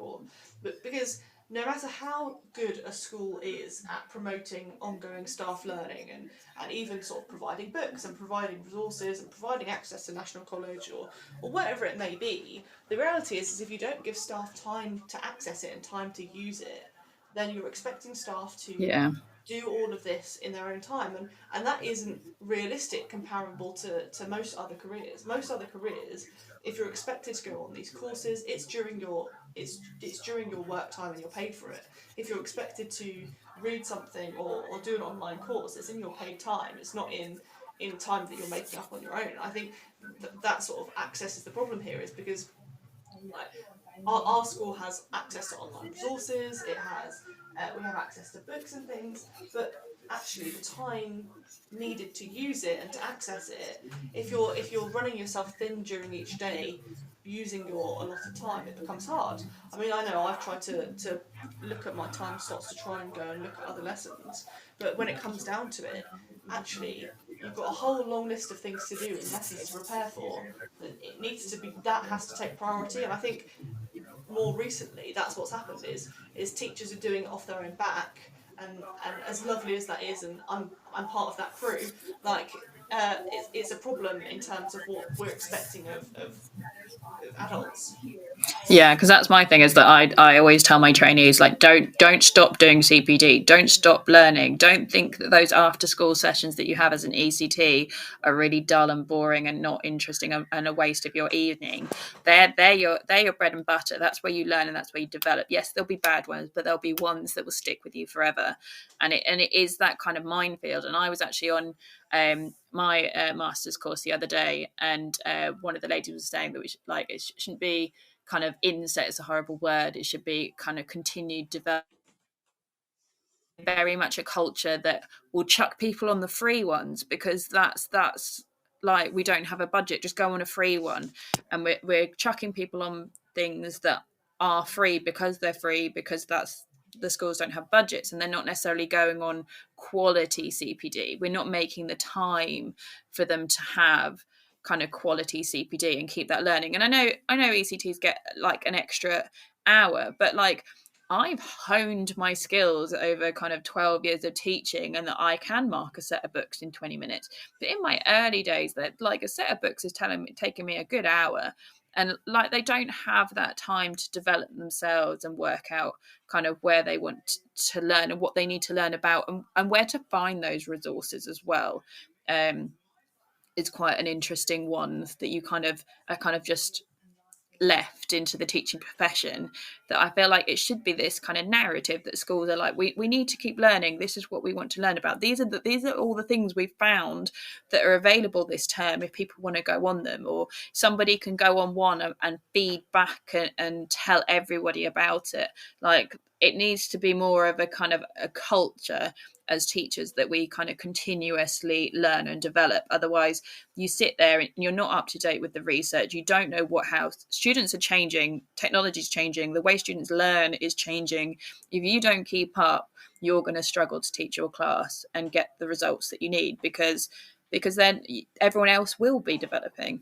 but because no matter how good a school is at promoting ongoing staff learning and even sort of providing books and providing resources and providing access to National College or whatever it may be, the reality is if you don't give staff time to access it and time to use it, then you're expecting staff to do all of this in their own time, and that isn't realistic comparable to most other careers. Most other careers, if you're expected to go on these courses, it's during your work time and you're paid for it. If you're expected to read something or do an online course, it's in your paid time. It's not in time that you're making up on your own. I think that sort of access is the problem here, is because like our school has access to online resources. It has we have access to books and things, but actually the time needed to use it and to access it, if you're running yourself thin during each day, using your allotted time, it becomes hard. I mean, I know I've tried to look at my time slots to try and go and look at other lessons, but when it comes down to it, actually you've got a whole long list of things to do and lessons to prepare for. It needs to be, that has to take priority, and I think more recently that's what's happened is teachers are doing it off their own back, and as lovely as that is, and I'm part of that crew, like it's a problem in terms of what we're expecting of adults. Yeah, because that's my thing, is that I always tell my trainees, like, don't stop doing CPD, don't stop learning, don't think that those after school sessions that you have as an ECT are really dull and boring and not interesting, and a waste of your evening. They're your bread and butter. That's where you learn and that's where you develop. Yes, there'll be bad ones, but there'll be ones that will stick with you forever. And it is that kind of minefield. And I was actually on my master's course the other day, and one of the ladies was saying that we should, like, it shouldn't be kind of inset, is a horrible word, it should be kind of continued development. Very much a culture that will chuck people on the free ones, because that's like, we don't have a budget, just go on a free one. And we're chucking people on things that are free because they're free, because that's, the schools don't have budgets, and they're not necessarily going on quality CPD. We're not making the time for them to have kind of quality CPD and keep that learning. And I know ECTs get like an extra hour, but like, I've honed my skills over kind of 12 years of teaching, and that I can mark a set of books in 20 minutes. But in my early days, that, like, a set of books is taking me a good hour. And like, they don't have that time to develop themselves and work out kind of where they want to learn and what they need to learn about, and where to find those resources as well. It's quite an interesting one that you kind of are kind of just left into the teaching profession, that I feel like it should be this kind of narrative that schools are like, we need to keep learning, this is what we want to learn about, these are all the things we've found that are available this term if people want to go on them, or somebody can go on one and feed back and tell everybody about it. Like, it needs to be more of a kind of a culture as teachers, that we kind of continuously learn and develop. Otherwise, you sit there and you're not up to date with the research. You don't know how students are changing, technology is changing, the way students learn is changing. If you don't keep up, you're going to struggle to teach your class and get the results that you need, because then everyone else will be developing.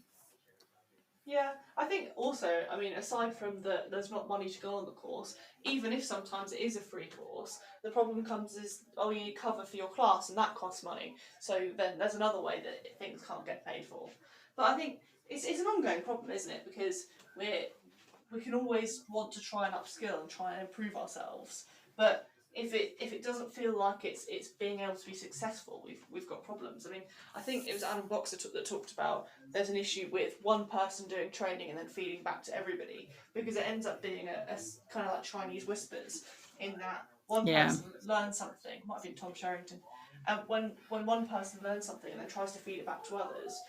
Yeah, I think also, I mean, aside from there's not money to go on the course, even if sometimes it is a free course, the problem comes is, oh, you need cover for your class, and that costs money. So then there's another way that things can't get paid for. But I think it's an ongoing problem, isn't it? Because we can always want to try and upskill and try and improve ourselves, but if it doesn't feel like it's being able to be successful, we've got problems. I mean, I think it was Adam Boxer that talked about there's an issue with one person doing training and then feeding back to everybody, because it ends up being a kind of like Chinese whispers, in that one person learns something, might have been Tom Sherrington, and when one person learns something and then tries to feed it back to others,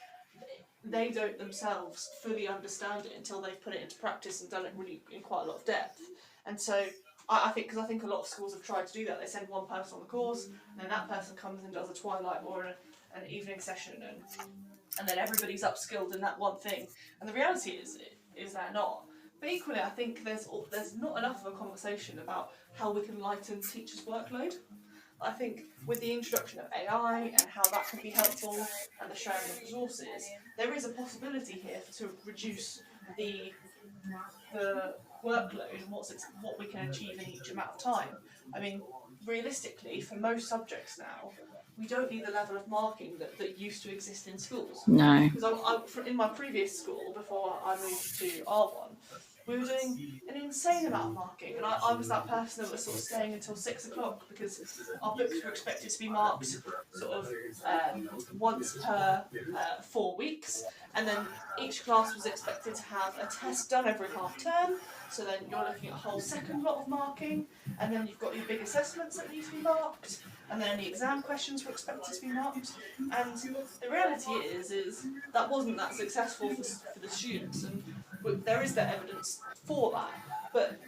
they don't themselves fully understand it until they've put it into practice and done it really in quite a lot of depth. And so I think a lot of schools have tried to do that. They send one person on the course, and then that person comes and does a twilight or an evening session, and then everybody's upskilled in that one thing. And the reality is they're not. But equally, I think there's not enough of a conversation about how we can lighten teachers' workload. I think with the introduction of AI and how that can be helpful, and the sharing of resources, there is a possibility here to reduce the workload and what we can achieve in each amount of time. I mean, realistically, for most subjects now, we don't need the level of marking that used to exist in schools. No. Because in my previous school, before I moved to R1, we were doing an insane amount of marking, and I was that person that was sort of staying until 6 o'clock, because our books were expected to be marked sort of once per 4 weeks, and then each class was expected to have a test done every half term. So then you're looking at a whole second lot of marking, and then you've got your big assessments that need to be marked, and then any exam questions were expected to be marked. And the reality is that wasn't that successful for the students. And there is that evidence for that. But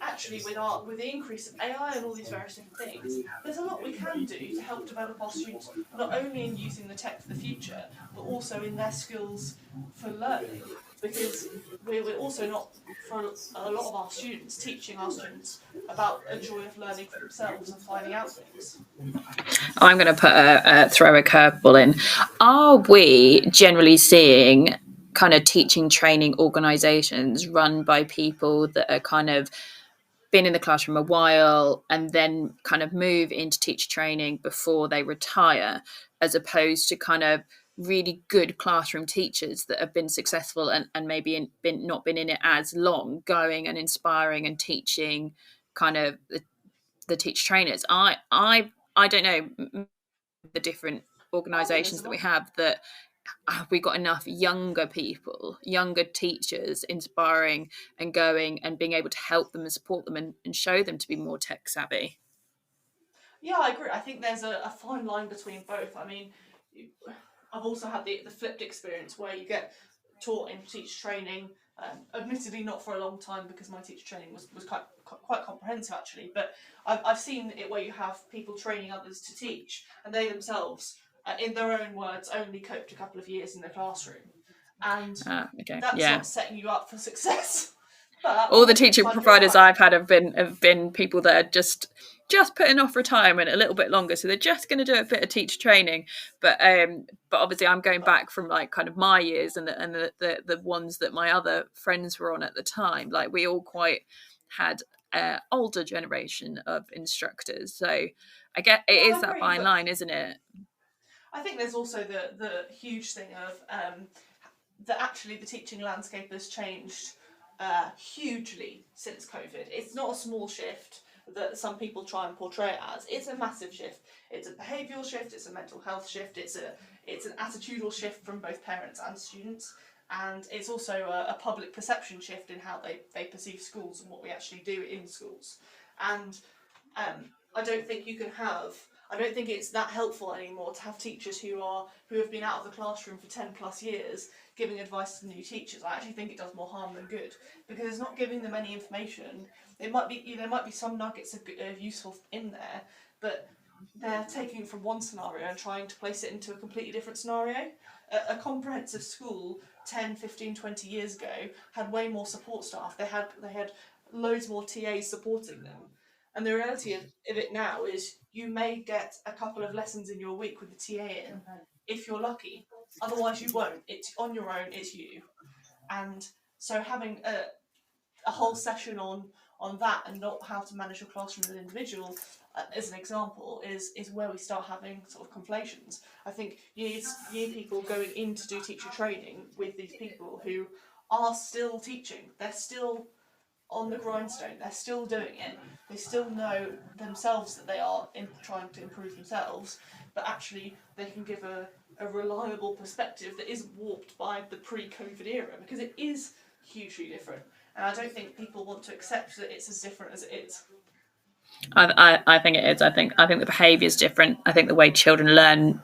actually, with the increase of AI and all these various different things, there's a lot we can do to help develop our students, not only in using the tech for the future, but also in their skills for learning. Because we're also not, for a lot of our students, teaching our students about a joy of learning for themselves and finding out things. I'm going to throw a curveball in. Are we generally seeing kind of teaching training organisations run by people that are kind of been in the classroom a while and then kind of move into teacher training before they retire, as opposed to kind of really good classroom teachers that have been successful and maybe not been in it as long, going and inspiring and teaching kind of the teacher trainers? I don't know the different organisations that we have, that have we got enough younger people, younger teachers inspiring and going and being able to help them and support them and show them to be more tech savvy? Yeah, I agree. I think there's a fine line between both. I mean, I've also had the flipped experience where you get taught in teacher training, admittedly not for a long time because my teacher training was quite comprehensive actually, but I've seen it where you have people training others to teach and they themselves, in their own words, only coped a couple of years in the classroom. And that's not setting you up for success. But all the teacher providers I've had have been people that are just putting off retirement a little bit longer, so they're just going to do a bit of teacher training. But obviously, I'm going back from like kind of my years and the ones that my other friends were on at the time. Like we all quite had older generation of instructors, so I get it is that fine line, isn't it? I think there's also the huge thing of that actually the teaching landscape has changed hugely since COVID. It's not a small shift that some people try and portray it as. It's a massive shift. It's a behavioural shift, it's a mental health shift, it's an attitudinal shift from both parents and students, and it's also a public perception shift in how they perceive schools and what we actually do in schools. And I don't think it's that helpful anymore to have teachers who have been out of the classroom for 10 plus years giving advice to new teachers. I actually think it does more harm than good, because it's not giving them any information. There might be some nuggets of useful in there, but they're taking it from one scenario and trying to place it into a completely different scenario. A comprehensive school 10, 15, 20 years ago had way more support staff. They had loads more TAs supporting them. And the reality of it now is you may get a couple of lessons in your week with the TA in, if you're lucky. Otherwise you won't. It's on your own, it's you. And so having a whole session on that and not how to manage your classroom as an individual, as an example, is where we start having sort of conflations. I think you need people going in to do teacher training with these people who are still teaching. They're still on the grindstone, they're still doing it, they still know themselves that they are trying to improve themselves, but actually they can give a reliable perspective that isn't warped by the pre-COVID era, because it is hugely different, and I don't think people want to accept that it's as different as it is. I think it is. I think the behaviour is different. I think the way children learn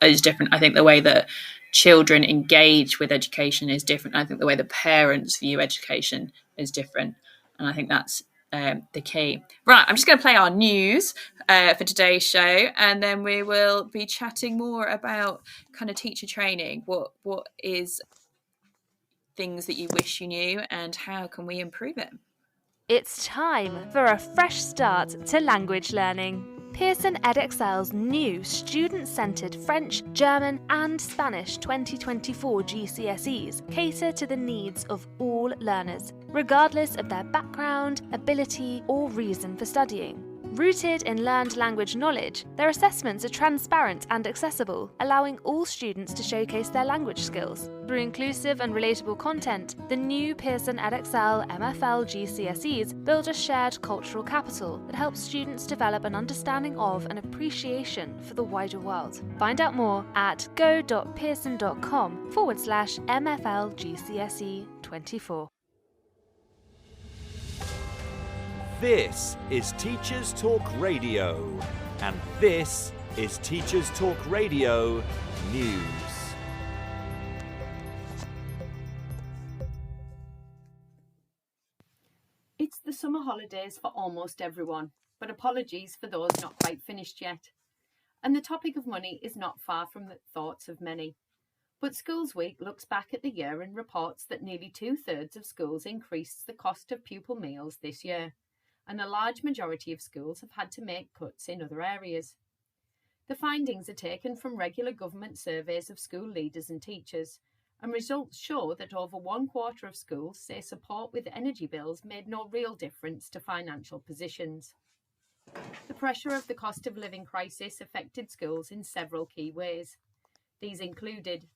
is different. I think the way that children engage with education is different. I think the way the parents view education is different, and I think that's the key. Right, I'm just going to play our news for today's show, and then we will be chatting more about kind of teacher training. What is things that you wish you knew, and how can we improve it? It's time for a fresh start to language learning. Pearson EdXL's new student-centred French, German and Spanish 2024 GCSEs cater to the needs of all learners, regardless of their background, ability or reason for studying. Rooted in learned language knowledge, their assessments are transparent and accessible, allowing all students to showcase their language skills. Through inclusive and relatable content, the new Pearson EdXL MFL GCSEs build a shared cultural capital that helps students develop an understanding of and appreciation for the wider world. Find out more at go.pearson.com/MFL GCSE 24. This is Teachers Talk Radio, and this is Teachers Talk Radio News. It's the summer holidays for almost everyone, but apologies for those not quite finished yet. And the topic of money is not far from the thoughts of many. But Schools Week looks back at the year and reports that nearly 2/3 of schools increased the cost of pupil meals this year, and a large majority of schools have had to make cuts in other areas. The findings are taken from regular government surveys of school leaders and teachers, and results show that over 1/4 of schools say support with energy bills made no real difference to financial positions. The pressure of the cost of living crisis affected schools in several key ways. These included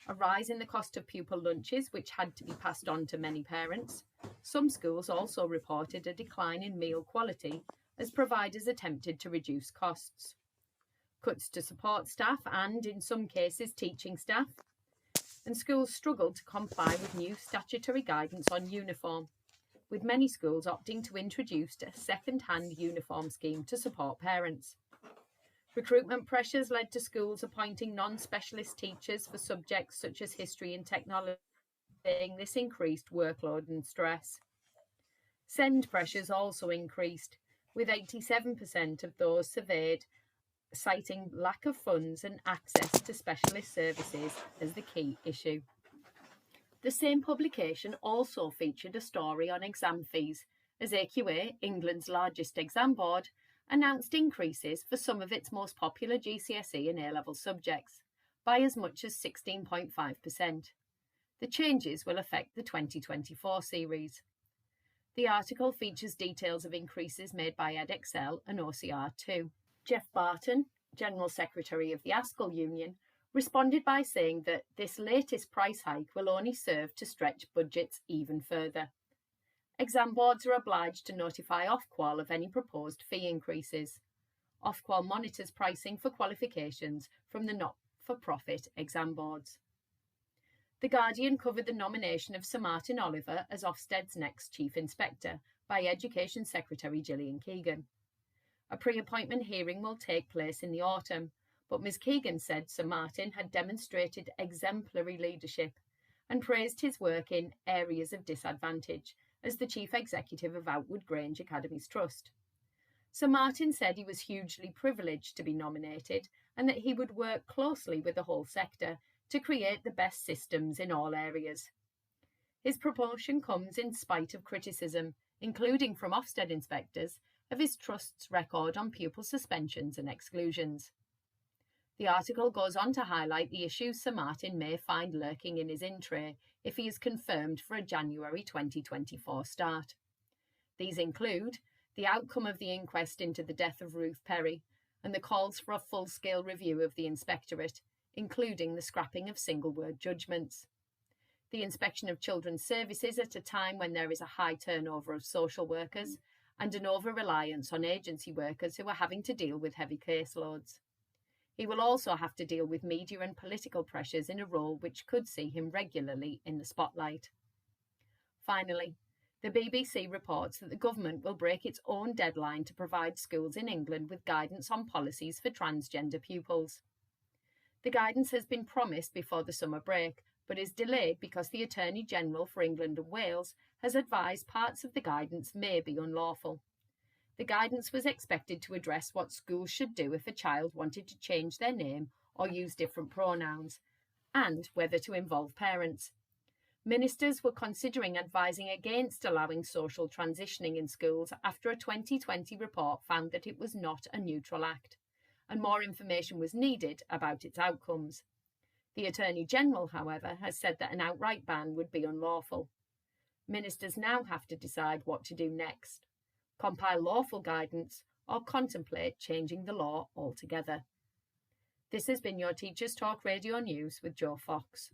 a rise in the cost of pupil lunches, which had to be passed on to many parents. Some schools also reported a decline in meal quality as providers attempted to reduce costs. Cuts to support staff and, in some cases, teaching staff. And schools struggled to comply with new statutory guidance on uniform, with many schools opting to introduce a second-hand uniform scheme to support parents. Recruitment pressures led to schools appointing non-specialist teachers for subjects such as history and technology. This increased workload and stress. SEND pressures also increased, with 87% of those surveyed citing lack of funds and access to specialist services as the key issue. The same publication also featured a story on exam fees, as AQA, England's largest exam board, announced increases for some of its most popular GCSE and A-level subjects, by as much as 16.5%. The changes will affect the 2024 series. The article features details of increases made by Edexcel and OCR2. Jeff Barton, General Secretary of the ASCL Union, responded by saying that this latest price hike will only serve to stretch budgets even further. Exam boards are obliged to notify Ofqual of any proposed fee increases. Ofqual monitors pricing for qualifications from the not-for-profit exam boards. The Guardian covered the nomination of Sir Martin Oliver as Ofsted's next Chief Inspector by Education Secretary Gillian Keegan. A pre-appointment hearing will take place in the autumn, but Ms Keegan said Sir Martin had demonstrated exemplary leadership and praised his work in areas of disadvantage as the Chief Executive of Outwood Grange Academies Trust. Sir Martin said he was hugely privileged to be nominated and that he would work closely with the whole sector to create the best systems in all areas. His promotion comes in spite of criticism, including from Ofsted inspectors, of his trust's record on pupil suspensions and exclusions. The article goes on to highlight the issues Sir Martin may find lurking in his in-tray if he is confirmed for a January 2024 start. These include the outcome of the inquest into the death of Ruth Perry and the calls for a full-scale review of the inspectorate, including the scrapping of single-word judgments. The inspection of children's services at a time when there is a high turnover of social workers and an over-reliance on agency workers who are having to deal with heavy caseloads. He will also have to deal with media and political pressures in a role which could see him regularly in the spotlight. Finally, the BBC reports that the government will break its own deadline to provide schools in England with guidance on policies for transgender pupils. The guidance has been promised before the summer break, but is delayed because the Attorney General for England and Wales has advised parts of the guidance may be unlawful. The guidance was expected to address what schools should do if a child wanted to change their name or use different pronouns, and whether to involve parents. Ministers were considering advising against allowing social transitioning in schools after a 2020 report found that it was not a neutral act, and more information was needed about its outcomes. The Attorney General, however, has said that an outright ban would be unlawful. Ministers now have to decide what to do next: compile lawful guidance or contemplate changing the law altogether. This has been your Teachers Talk Radio News with Joe Fox.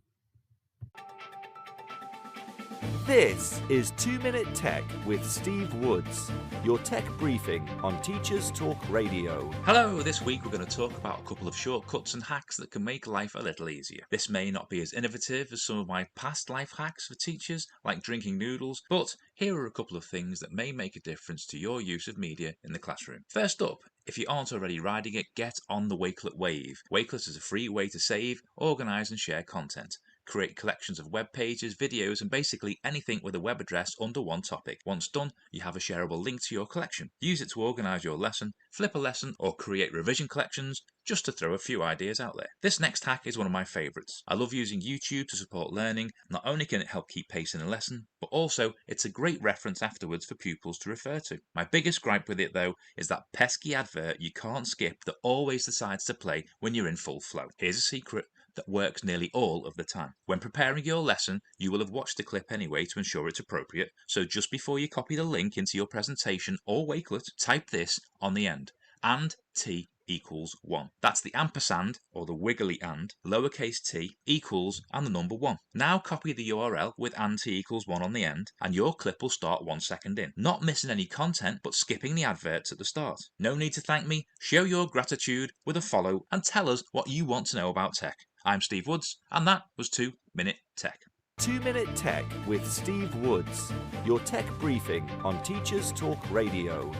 This is 2 Minute Tech with Steve Woods, your tech briefing on Teachers Talk Radio. Hello, this week we're going to talk about a couple of shortcuts and hacks that can make life a little easier. This may not be as innovative as some of my past life hacks for teachers, like drinking noodles, but here are a couple of things that may make a difference to your use of media in the classroom. First up, if you aren't already riding it, get on the Wakelet wave. Wakelet is a free way to save, organise and share content. Create collections of web pages, videos, and basically anything with a web address under one topic. Once done, you have a shareable link to your collection. Use it to organise your lesson, flip a lesson, or create revision collections, just to throw a few ideas out there. This next hack is one of my favourites. I love using YouTube to support learning. Not only can it help keep pace in a lesson, but also it's a great reference afterwards for pupils to refer to. My biggest gripe with it though is that pesky advert you can't skip that always decides to play when you're in full flow. Here's a secret that works nearly all of the time. When preparing your lesson, you will have watched the clip anyway to ensure it's appropriate, so just before you copy the link into your presentation or Wakelet, type this on the end, and t equals 1. That's the ampersand, or the wiggly and, lowercase t, equals, and the number 1. Now copy the URL with and t equals 1 on the end, and your clip will start 1 second in. Not missing any content, but skipping the adverts at the start. No need to thank me, show your gratitude with a follow, and tell us what you want to know about tech. I'm Steve Woods, and that was 2 Minute Tech. 2 Minute Tech with Steve Woods, your tech briefing on Teachers Talk Radio.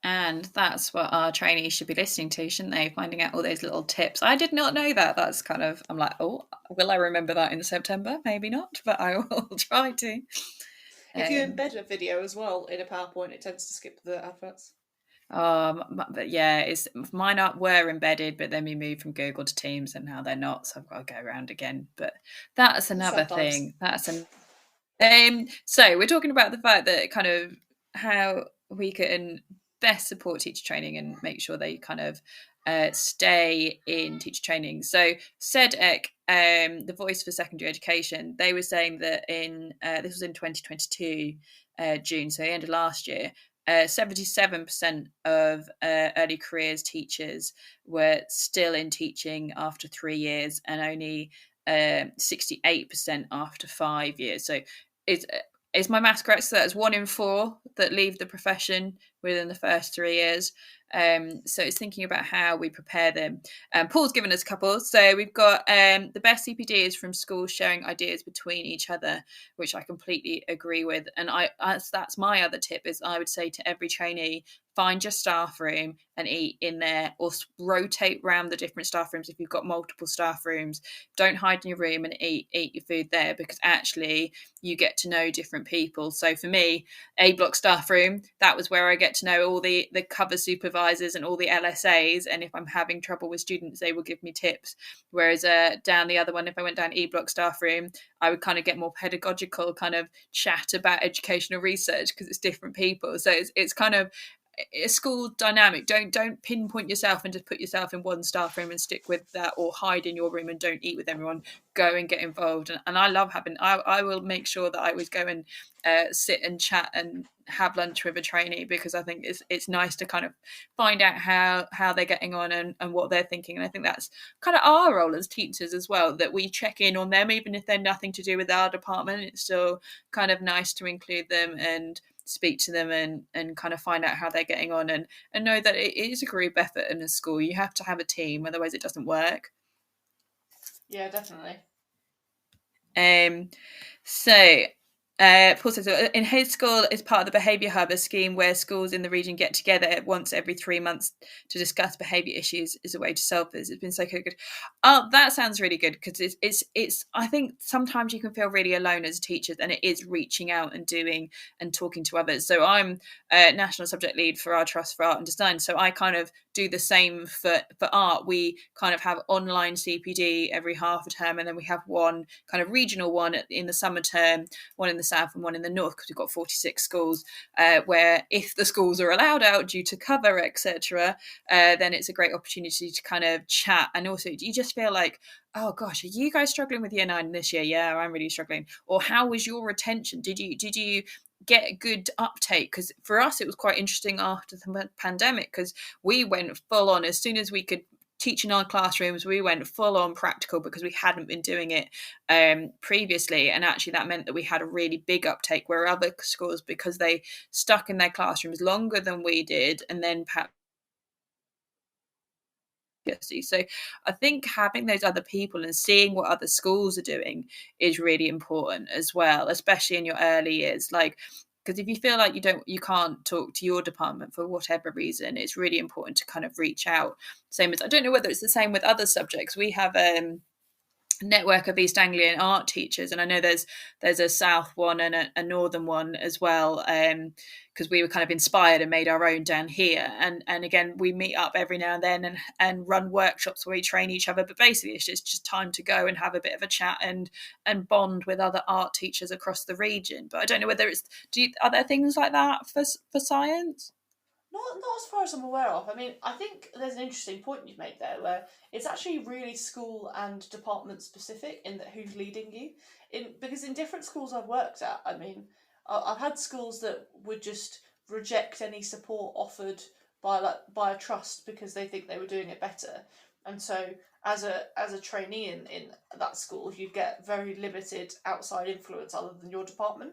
And that's what our trainees should be listening to, shouldn't they? Finding out all those little tips. I did not know that. That's kind of, I'm like, oh, will I remember that in September? Maybe not, but I will try to. If you embed a video as well in a PowerPoint, it tends to skip the adverts. But yeah, mine were embedded, but then we moved from Google to Teams, and now they're not. So I've got to go around again. But that's another thing. So we're talking about the fact that kind of how we can best support teacher training and make sure they kind of stay in teacher training. So CEDEC, the Voice for Secondary Education, they were saying that this was in 2022 June, so the end of last year. 77% of early careers teachers were still in teaching after 3 years, and only 68% after 5 years. So is my maths correct? So that's 1 in 4 that leave the profession within the first 3 years. So it's thinking about how we prepare them. Paul's given us a couple. So we've got the best CPD is from schools sharing ideas between each other, which I completely agree with. And that's my other tip is I would say to every trainee, find your staff room and eat in there, or rotate around the different staff rooms. If you've got multiple staff rooms, don't hide in your room and eat your food there, because actually you get to know different people. So for me, A block staff room, that was where I get to know all the cover supervisors and all the LSAs. And if I'm having trouble with students, they will give me tips. Whereas down the other one, if I went down E block staff room, I would kind of get more pedagogical kind of chat about educational research, because it's different people. So it's kind of a school dynamic. Don't pinpoint yourself and just put yourself in one staff room and stick with that, or hide in your room and don't eat with everyone. Go and get involved. And I love I will make sure that I always go and sit and chat and have lunch with a trainee, because I think it's nice to kind of find out how they're getting on and what they're thinking. And I think that's kind of our role as teachers as well, that we check in on them, even if they're nothing to do with our department. It's still kind of nice to include them and speak to them and kind of find out how they're getting on, and know that it is a group effort in a school. You have to have a team, otherwise it doesn't work. Yeah, definitely. So Paul says in his school, it's part of the Behaviour Hub, a scheme where schools in the region get together once every 3 months to discuss behaviour issues as a way to solve this. It's been so good. Oh, that sounds really good, because it's I think sometimes you can feel really alone as a teacher, and it is reaching out and doing and talking to others. So I'm a national subject lead for our Trust for Art and Design, so I kind of do the same for art. We kind of have online CPD every half a term, and then we have one kind of regional one in the summer term, one in the south and one in the north, because we've got 46 schools, where if the schools are allowed out due to cover, etc., then it's a great opportunity to kind of chat. And also you just feel like, oh gosh, are you guys struggling with year 9 this year? Yeah, I'm really struggling. Or how was your retention? Did you get good uptake? Because for us it was quite interesting after the pandemic, because we went full on as soon as we could teach in our classrooms. We went full on practical, because we hadn't been doing it previously, and actually that meant that we had a really big uptake, where other schools, because they stuck in their classrooms longer than we did, and then perhaps so I think having those other people and seeing what other schools are doing is really important as well, especially in your early years. Like because if you feel like you can't talk to your department for whatever reason, it's really important to kind of reach out. Same as, I don't know whether it's the same with other subjects. We have network of East Anglian art teachers, and I know there's a south one and a northern one as well, because we were kind of inspired and made our own down here, and again we meet up every now and then and run workshops where we train each other, but basically it's just time to go and have a bit of a chat and bond with other art teachers across the region. But I don't know whether it's, are there things like that for science? Not as far as I'm aware of. I mean, I think there's an interesting point you've made there, where it's actually really school and department specific in that who's leading you. Because in different schools I've worked at, I mean, I've had schools that would just reject any support offered by a trust because they think they were doing it better, and so as a trainee in that school, you'd get very limited outside influence other than your department.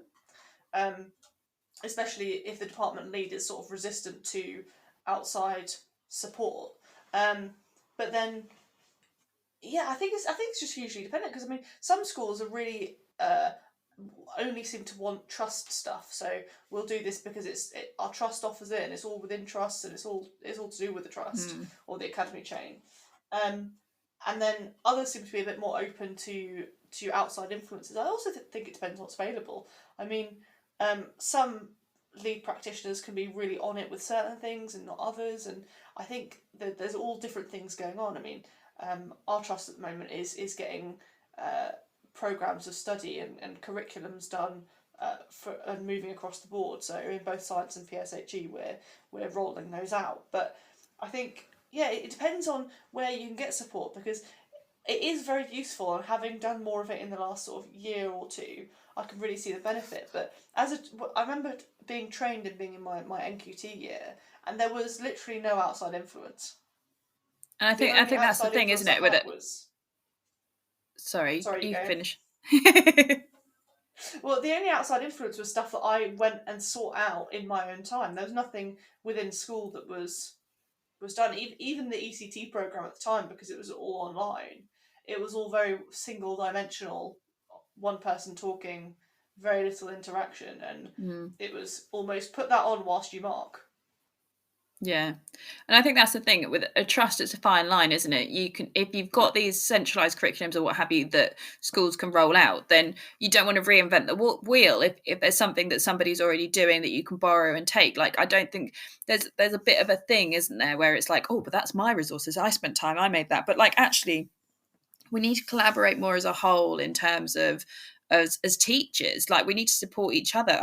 Especially if the department lead is sort of resistant to outside support. But then, yeah, I think it's just hugely dependent, because I mean, some schools are really only seem to want trust stuff. So we'll do this because our trust offers it, and it's all within trust, and it's all to do with the trust or the academy chain. And then others seem to be a bit more open to outside influences. I also think it depends on what's available. I mean, some lead practitioners can be really on it with certain things and not others, and I think that there's all different things going on. I mean, our trust at the moment is getting programs of study and curriculums done and moving across the board. So in both science and PSHE, we're rolling those out. But I think, yeah, it depends on where you can get support, because it is very useful, and having done more of it in the last sort of year or two, I can really see the benefit. But I remember being trained and being in my NQT year, and there was literally no outside influence. And I think that's the thing, isn't it? With it, sorry, you finish. Well, the only outside influence was stuff that I went and sought out in my own time. There was nothing within school that was done. Even the ECT program at the time, because it was all online, it was all very single dimensional, one person talking, very little interaction, and it was almost put that on whilst you mark. Yeah, and I think that's the thing with a trust. It's a fine line, isn't it? You can, if you've got these centralized curriculums or what have you that schools can roll out, then you don't want to reinvent the wheel. If there's something that somebody's already doing that you can borrow and take, like, I don't think there's a bit of a thing, isn't there, where it's like, oh, but that's my resources. I spent time. I made that. But like, actually, we need to collaborate more as a whole in terms of as teachers. Like, we need to support each other.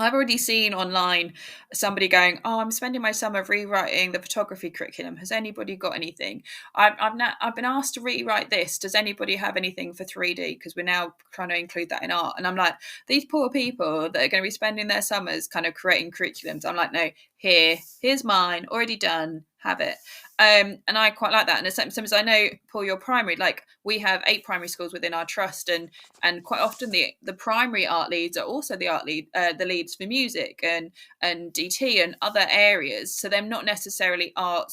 I've already seen online somebody going, oh, I'm spending my summer rewriting the photography curriculum. Has anybody got anything? I've been asked to rewrite this. Does anybody have anything for 3D? Because we're now trying to include that in art. And I'm like, these poor people that are going to be spending their summers kind of creating curriculums. I'm like, no, here's mine, already done, have it. And I quite like that. And sometimes I know, Paul, your primary, like, we have 8 primary schools within our trust, and quite often the primary art leads are also the leads for music and DT and other areas. So they're not necessarily art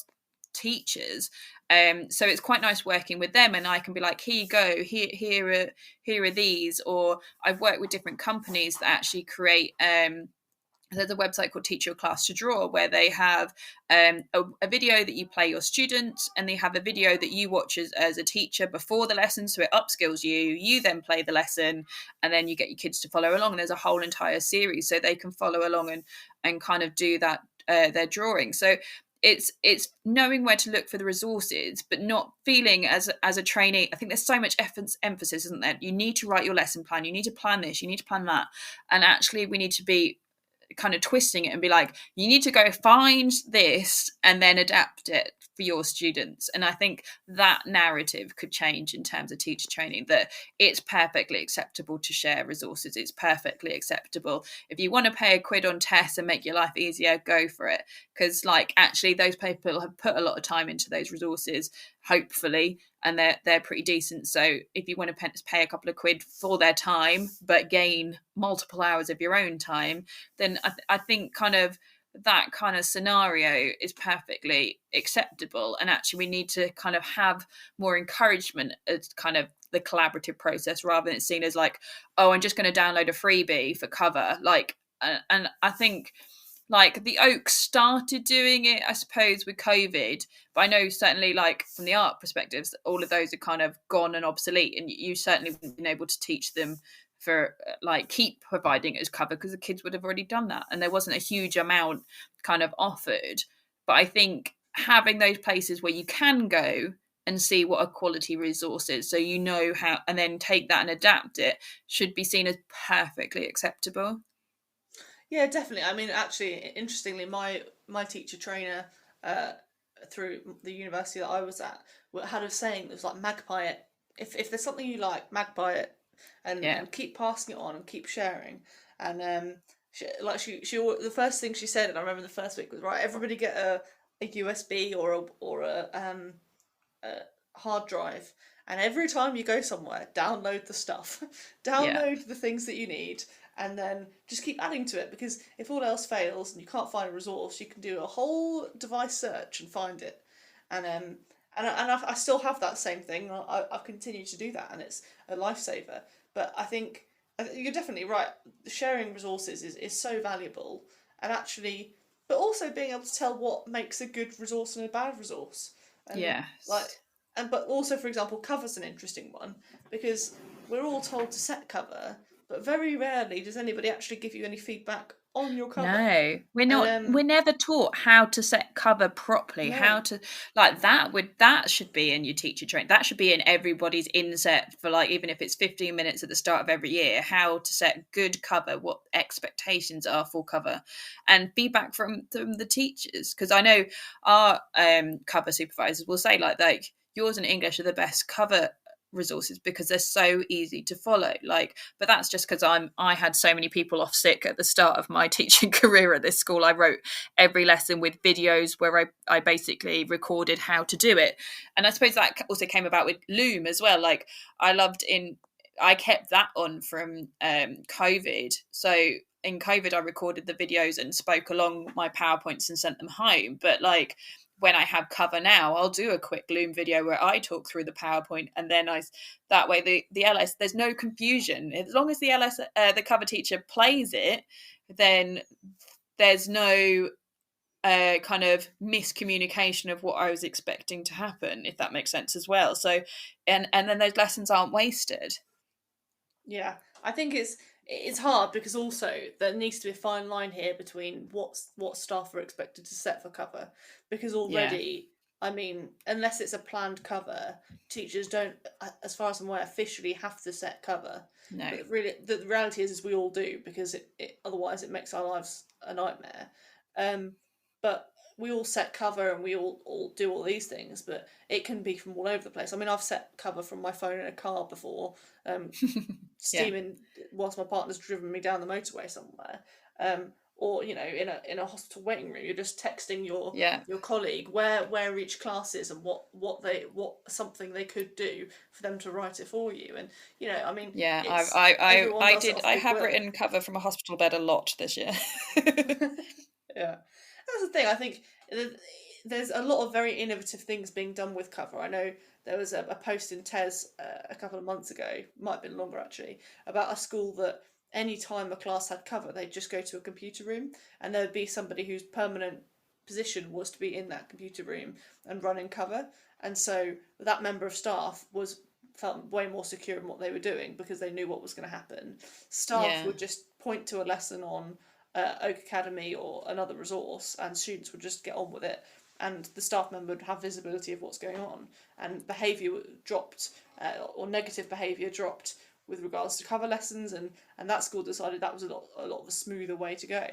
teachers. So it's quite nice working with them, and I can be like, here you go, here are these. Or I've worked with different companies that actually create there's a website called Teach Your Class to Draw, where they have a video that you play your students, and they have a video that you watch as a teacher before the lesson, so it upskills you then play the lesson, and then you get your kids to follow along, and there's a whole entire series so they can follow along and kind of do that their drawing. So it's knowing where to look for the resources, but not feeling as a trainee. I think there's so much emphasis, isn't there? You need to write your lesson plan, you need to plan this, you need to plan that, and actually we need to be kind of twisting it and be like, you need to go find this and then adapt it for your students. And I think that narrative could change in terms of teacher training, that it's perfectly acceptable to share resources. It's perfectly acceptable. If you want to pay a quid on tests and make your life easier, go for it. Because like, actually those people have put a lot of time into those resources, hopefully, and they're pretty decent. So if you want to pay a couple of quid for their time but gain multiple hours of your own time, then I think kind of that kind of scenario is perfectly acceptable. And actually we need to kind of have more encouragement as kind of the collaborative process, rather than it's seen as like, oh, I'm just going to download a freebie for cover. Like, and I think like the Oaks started doing it, I suppose, with COVID, but I know certainly like from the art perspectives, all of those are kind of gone and obsolete, and you certainly wouldn't been able to teach them for like keep providing it as cover because the kids would have already done that, and there wasn't a huge amount kind of offered. But I think having those places where you can go and see what a quality resource is, so you know how, and then take that and adapt it, should be seen as perfectly acceptable. Yeah, definitely. I mean, actually, interestingly, my teacher trainer through the university that I was at had a saying that was like, magpie it. If there's something you like, magpie it, and keep passing it on and keep sharing. And she the first thing she said, and I remember the first week was, right, everybody get a USB or a hard drive, and every time you go somewhere, download the stuff, download the things that you need, and then just keep adding to it, because if all else fails and you can't find a resource, you can do a whole device search and find it. And I still have that same thing. I've continued to do that, and it's a lifesaver. But I think you're definitely right. Sharing resources is so valuable, and actually, but also being able to tell what makes a good resource and a bad resource. And Yes. but also, for example, cover's an interesting one, because we're all told to set cover, but very rarely does anybody actually give you any feedback on your cover. No, we're not. We're never taught how to set cover properly. No. How to like that should be in your teacher training. That should be in everybody's inset for like, even if it's 15 minutes at the start of every year. How to set good cover, what expectations are for cover, and feedback from the teachers. Because I know our cover supervisors will say like yours and English are the best cover resources because they're so easy to follow, like, but that's just because I had so many people off sick at the start of my teaching career at this school. I wrote every lesson with videos where I basically recorded how to do it, and I suppose that also came about with Loom as well. Like I kept that on from COVID, so in COVID I recorded the videos and spoke along my PowerPoints and sent them home. But like when I have cover now, I'll do a quick Loom video where I talk through the PowerPoint, and then that way the LS, there's no confusion. As long as the LS, the cover teacher plays it, then there's no kind of miscommunication of what I was expecting to happen, if that makes sense as well. So, and then those lessons aren't wasted. Yeah, I think it's hard because also there needs to be a fine line here between what staff are expected to set for cover, because already, I mean, unless it's a planned cover, teachers don't, as far as I'm aware, officially have to set cover. No. But really, the reality is we all do, because it otherwise it makes our lives a nightmare. But we all set cover and we all do all these things, but it can be from all over the place. I mean, I've set cover from my phone in a car before, steaming whilst my partner's driven me down the motorway somewhere, or in a hospital waiting room, you're just texting your colleague where each class is and what something they could do for them to write it for you. And I mean, I have written cover from a hospital bed a lot this year. Yeah, that's the thing. I think there's a lot of very innovative things being done with cover. I know there was a post in TES a couple of months ago, might have been longer actually, about a school that any time a class had cover, they'd just go to a computer room, and there'd be somebody whose permanent position was to be in that computer room and running cover. And so that member of staff felt way more secure in what they were doing because they knew what was going to happen. Staff would just point to a lesson on Oak Academy or another resource, and students would just get on with it, and the staff member would have visibility of what's going on, and behaviour dropped, or negative behaviour dropped with regards to cover lessons, and that school decided that was a lot of a smoother way to go.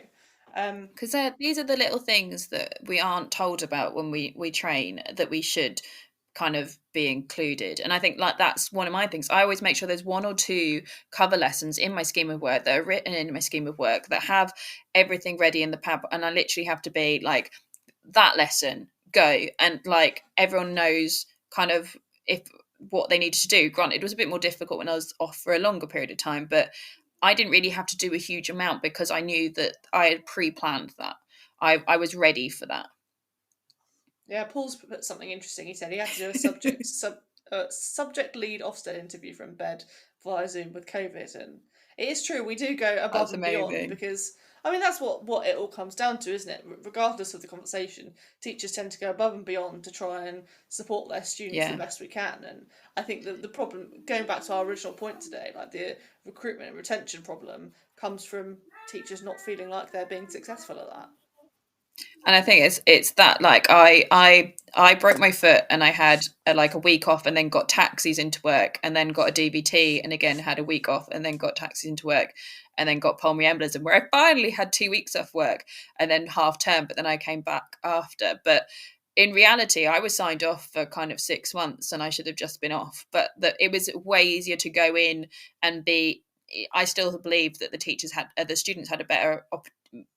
Because these are the little things that we aren't told about when we train, that we should kind of be included. And I think like that's one of my things. I always make sure there's one or two cover lessons in my scheme of work that are written in my scheme of work that have everything ready in the pad, and I literally have to be like, that lesson, go. And like everyone knows kind of what they needed to do. Granted, it was a bit more difficult when I was off for a longer period of time, but I didn't really have to do a huge amount because I knew that I had pre-planned that. I was ready for that. Yeah, Paul's put something interesting. He said he had to do a subject lead Ofsted interview from bed via Zoom with COVID, and It is true, we do go above That's and beyond, amazing. because I mean that's what it all comes down to, isn't it? Regardless of the conversation, teachers tend to go above and beyond to try and support their students the Yeah. best we can. And I think that the problem, going back to our original point today, like the recruitment and retention problem, comes from teachers not feeling like they're being successful at that. And I think it's that, like, I broke my foot and I had like a week off and then got taxis into work and then got a DVT and again had a week off and then got taxis into work and then got pulmonary embolism, where I finally had 2 weeks off work and then half term, but then I came back after. But in reality, I was signed off for kind of 6 months and I should have just been off. But that it was way easier to go in and be. I still believe that the students had a better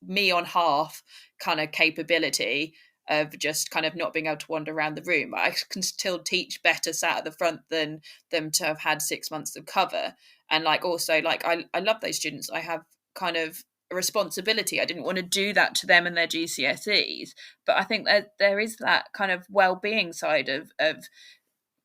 me on half kind of capability of just kind of not being able to wander around the room. I can still teach better sat at the front than them to have had 6 months of cover. And like also like I love those students. I have kind of a responsibility. I didn't want to do that to them and their GCSEs, but I think that there is that kind of well-being side of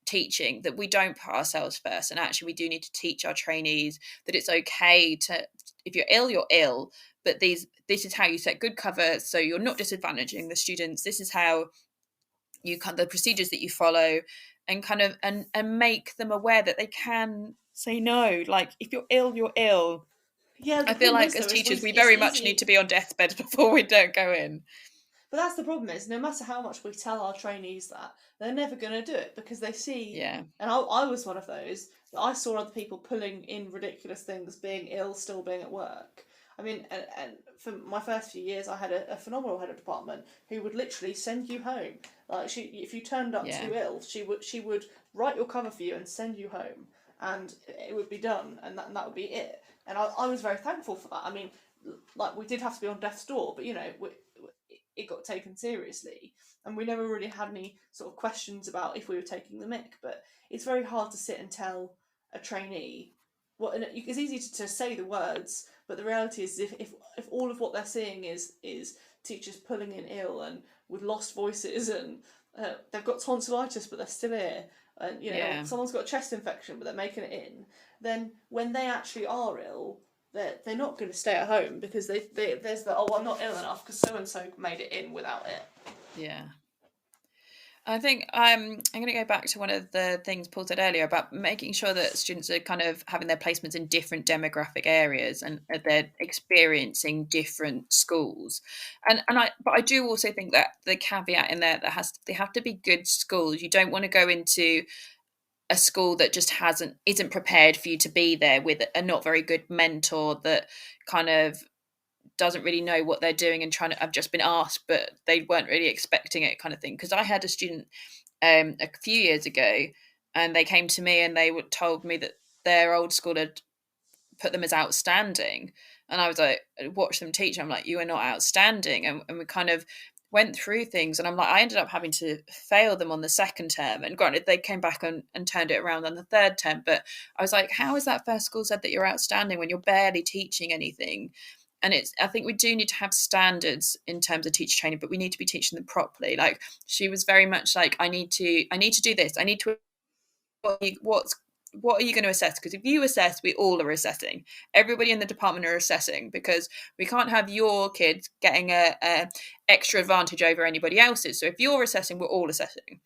teaching, that we don't put ourselves first, and actually we do need to teach our trainees that it's okay to, if you're ill, you're ill, but this is how you set good cover so you're not disadvantaging the students. This is how you the procedures that you follow, and kind of and make them aware that they can say no. Like, if you're ill, you're ill. Yeah, the I feel problem like is as though, teachers we it's very much easy. need to be on deathbed before we don't go in. But that's the problem, is no matter how much we tell our trainees that, they're never going to do it, because they see, Yeah. and I was one of those, that I saw other people pulling in ridiculous things, being ill, still being at work. I mean, and for my first few years, I had a phenomenal head of department who would literally send you home. Like, if you turned up Yeah. too ill, she would write your cover for you and send you home, and it would be done, and that would be it. And I was very thankful for that. I mean, like, we did have to be on death's door, but you know, it got taken seriously, and we never really had any sort of questions about if we were taking the mick. But it's very hard to sit and tell a trainee what, and it's easy to say the words, but the reality is if all of what they're seeing is teachers pulling in ill and with lost voices, and they've got tonsillitis but they're still here, and you know, Yeah. someone's got a chest infection but they're making it in, then when they actually are ill, they're not going to stay at home, because there's the, oh, I'm not ill enough because so and so made it in without it. Yeah. I think I'm going to go back to one of the things Paul said earlier about making sure that students are kind of having their placements in different demographic areas, and they're experiencing different schools. But I do also think that the caveat in there, they have to be good schools. You don't want to go into a school that just isn't prepared for you to be there, with a not very good mentor that kind of doesn't really know what they're doing and trying to have just been asked but they weren't really expecting it, kind of thing. Because I had a student a few years ago, and they came to me and they told me that their old school had put them as outstanding, and I was like, watch them teach. I'm like, you are not outstanding. And we kind of went through things, and I'm like, I ended up having to fail them on the second term, and granted they came back and turned it around on the third term, but I was like, how is that first school said that you're outstanding when you're barely teaching anything? And I think we do need to have standards in terms of teacher training, but we need to be teaching them properly. Like, she was very much like, I need to do this. I need to, what are you going to assess? Because if you assess, we all are assessing. Everybody in the department are assessing, because we can't have your kids getting a extra advantage over anybody else's. So if you're assessing, we're all assessing.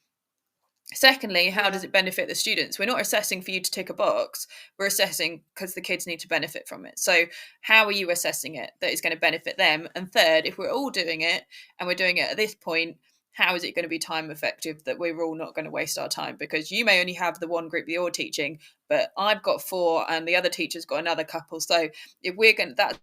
Secondly, how does it benefit the students? We're not assessing for you to tick a box. We're assessing because the kids need to benefit from it. So how are you assessing it that is going to benefit them? And third, if we're all doing it and we're doing it at this point, how is it going to be time effective that we're all not going to waste our time? Because you may only have the one group that you're teaching, but I've got 4 and the other teacher's got another couple. So if we're going to,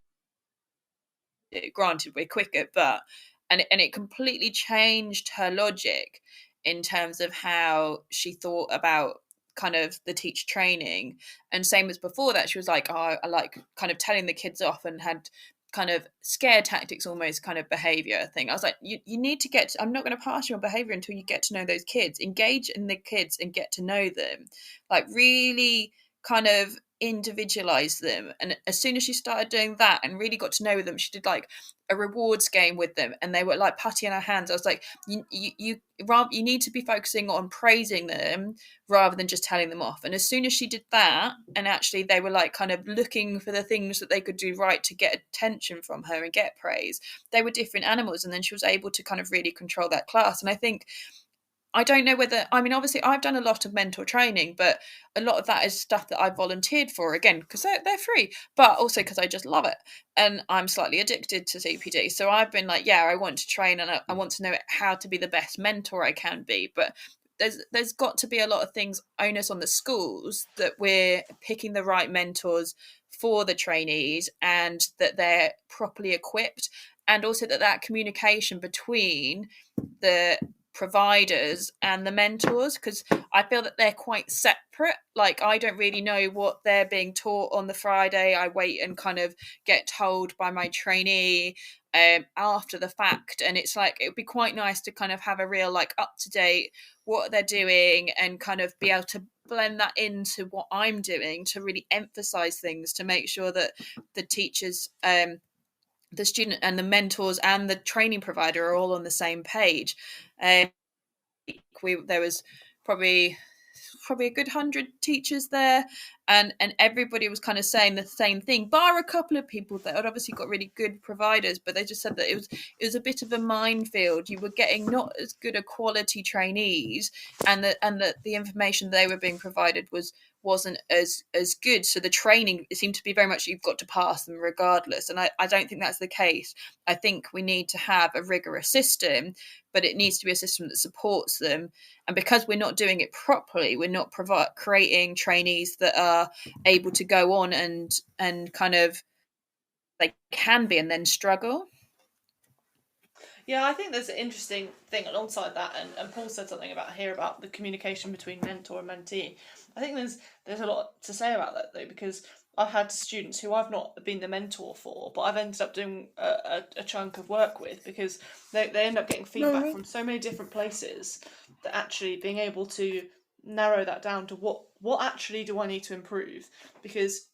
granted we're quicker, but and it completely changed her logic in terms of how she thought about kind of the teacher training. And same as before that, she was like, oh, I like kind of telling the kids off, and had kind of scare tactics, almost kind of behavior thing. I was like, you need to I'm not going to pass you on behavior until you get to know those kids, engage in the kids and get to know them, like really kind of individualize them. And as soon as she started doing that and really got to know them, she did like a rewards game with them, and they were like putting our hands. I was like, you need to be focusing on praising them rather than just telling them off. And as soon as she did that, and actually they were like kind of looking for the things that they could do right to get attention from her and get praise, they were different animals. And then she was able to kind of really control that class. And I think, I don't know whether, I mean, obviously I've done a lot of mentor training, but a lot of that is stuff that I've volunteered for, again, because they're free, but also because I just love it. And I'm slightly addicted to CPD. So I've been like, yeah, I want to train, and I want to know how to be the best mentor I can be. But there's got to be a lot of things, onus on the schools, that we're picking the right mentors for the trainees, and that they're properly equipped, and also that communication between the providers and the mentors, because I feel that they're quite separate. Like, I don't really know what they're being taught on the Friday. I wait and kind of get told by my trainee after the fact, and it's like, it would be quite nice to kind of have a real like up to date what they're doing, and kind of be able to blend that into what I'm doing to really emphasize things, to make sure that the teachers, the student and the mentors and the training provider are all on the same page. There was probably a good 100 teachers there, and everybody was kind of saying the same thing, bar a couple of people that had obviously got really good providers, but they just said that it was a bit of a minefield. You were getting not as good a quality trainees, and the information they were being provided wasn't as good. So the training, it seemed to be very much, you've got to pass them regardless. And I don't think that's the case. I think we need to have a rigorous system, but it needs to be a system that supports them. And because we're not doing it properly, we're not creating trainees that are able to go on and kind of, they can be and then struggle. Yeah, I think there's an interesting thing alongside that, and Paul said something about the communication between mentor and mentee. I think there's a lot to say about that, though, because I've had students who I've not been the mentor for, but I've ended up doing a chunk of work with, because they end up getting feedback from so many different places, that actually being able to narrow that down to what actually do I need to improve. Because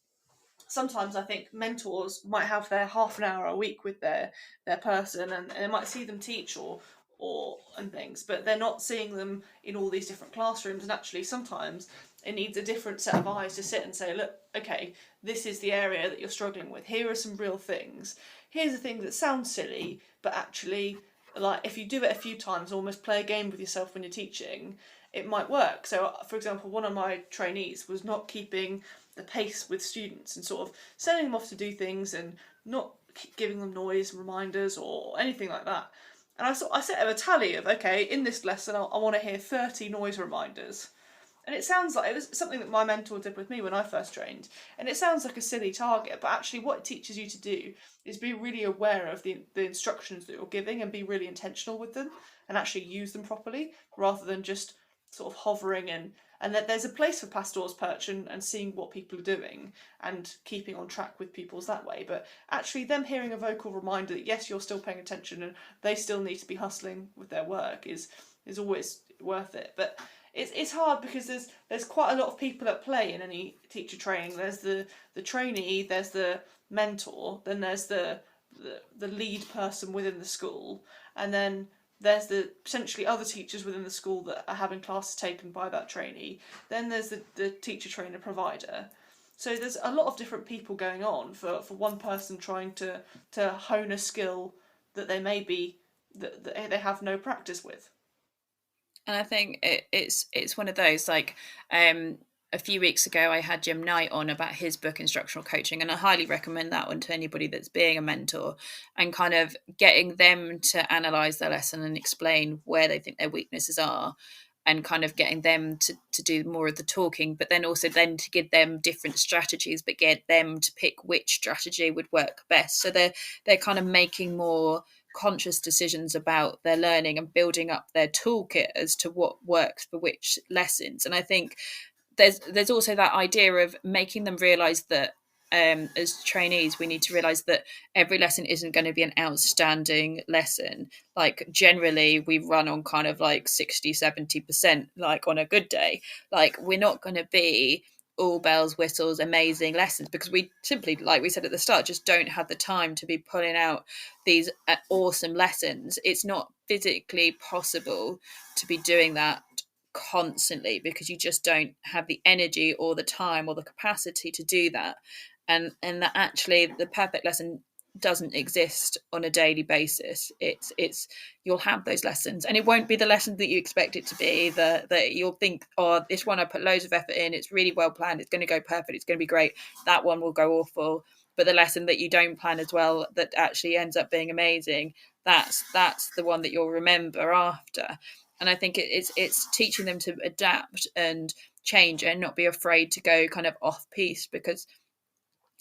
sometimes I think mentors might have their half an hour a week with their person, and they might see them teach or and things, but they're not seeing them in all these different classrooms. And actually sometimes it needs a different set of eyes to sit and say, look, okay, this is the area that you're struggling with. Here are some real things. Here's a thing that sounds silly, but actually, like, if you do it a few times, almost play a game with yourself when you're teaching, it might work. So, for example, one of my trainees was not keeping the pace with students, and sort of sending them off to do things and not giving them noise reminders or anything like that. And I set a tally of, okay, in this lesson I want to hear 30 noise reminders. And it sounds like, it was something that my mentor did with me when I first trained, and it sounds like a silly target, but actually what it teaches you to do is be really aware of the instructions that you're giving, and be really intentional with them, and actually use them properly, rather than just sort of hovering, and that there's a place for pastor's perch and seeing what people are doing and keeping on track with people's that way. But actually them hearing a vocal reminder that yes, you're still paying attention and they still need to be hustling with their work is always worth it. But it's hard, because there's quite a lot of people at play in any teacher training. There's the trainee, there's the mentor, then there's the lead person within the school, and then there's the potentially other teachers within the school that are having classes taken by that trainee. Then there's the teacher trainer provider. So there's a lot of different people going on for one person trying to hone a skill that they that they have no practice with. And I think it's one of those, like, a few weeks ago I had Jim Knight on about his book Instructional Coaching, and I highly recommend that one to anybody that's being a mentor, and kind of getting them to analyse their lesson and explain where they think their weaknesses are, and kind of getting them to do more of the talking, but then also then to give them different strategies, but get them to pick which strategy would work best. So they're kind of making more conscious decisions about their learning and building up their toolkit as to what works for which lessons. And I think there's also that idea of making them realise that as trainees, we need to realise that every lesson isn't going to be an outstanding lesson. Like, generally we run on kind of like 60-70%, like on a good day. Like, we're not going to be all bells, whistles, amazing lessons, because we simply, like we said at the start, just don't have the time to be pulling out these awesome lessons. It's not physically possible to be doing that constantly, because you just don't have the energy or the time or the capacity to do that. And that actually the perfect lesson doesn't exist on a daily basis. It's you'll have those lessons, and it won't be the lesson that you expect it to be, that you'll think, oh, this one I put loads of effort in, it's really well planned, it's going to go perfect, it's going to be great. That one will go awful. But the lesson that you don't plan as well, that actually ends up being amazing, that's the one that you'll remember after. And I think it's teaching them to adapt and change and not be afraid to go kind of off piece, because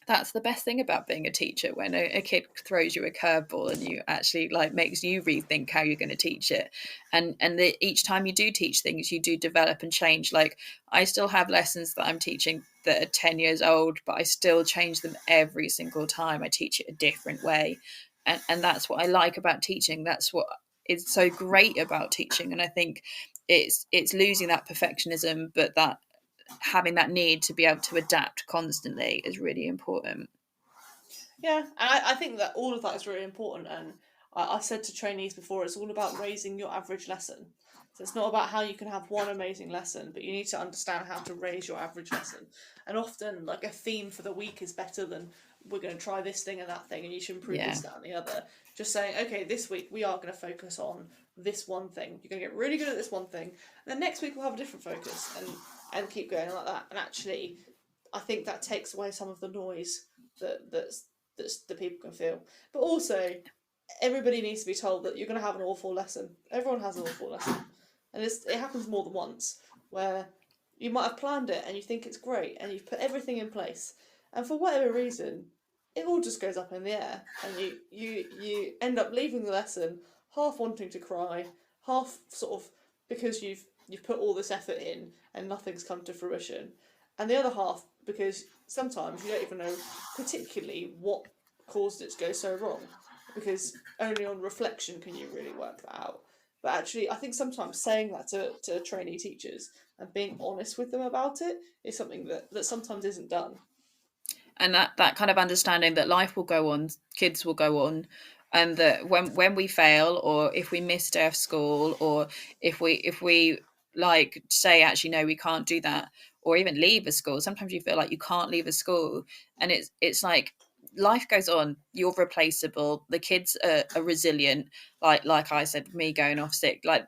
that's the best thing about being a teacher, when a kid throws you a curveball and you actually like makes you rethink how you're going to teach it. And each time you do teach things, you do develop and change. Like, I still have lessons that I'm teaching that are 10 years old, but I still change them every single time. I teach it a different way. And that's what I like about teaching. That's what is so great about teaching. And I think it's losing that perfectionism, but that having that need to be able to adapt constantly is really important. Yeah, and I think that all of that is really important. And I said to trainees before, it's all about raising your average lesson. So it's not about how you can have one amazing lesson, but you need to understand how to raise your average lesson. And often, like, a theme for the week is better than, we're going to try this thing and that thing, and you should improve this, that, and the other. Just saying, okay, this week we are going to focus on this one thing. You're going to get really good at this one thing. And then next week we'll have a different focus, and keep going like that. And actually, I think that takes away some of the noise that people can feel. But also, everybody needs to be told that you're going to have an awful lesson. Everyone has an awful lesson. And it happens more than once, where you might have planned it and you think it's great and you've put everything in place, and for whatever reason, it all just goes up in the air, and you end up leaving the lesson half wanting to cry, half sort of because you've put all this effort in and nothing's come to fruition, and the other half because sometimes you don't even know particularly what caused it to go so wrong, because only on reflection can you really work that out. But actually, I think sometimes saying that to trainee teachers and being honest with them about it is something that sometimes isn't done. And that kind of understanding that life will go on, kids will go on, and that when we fail, or if we miss a day of school, or if we like say, actually no, we can't do that, or even leave a school, sometimes you feel like you can't leave a school, and it's like, life goes on, you're replaceable, the kids are resilient, like I said, me going off sick, like,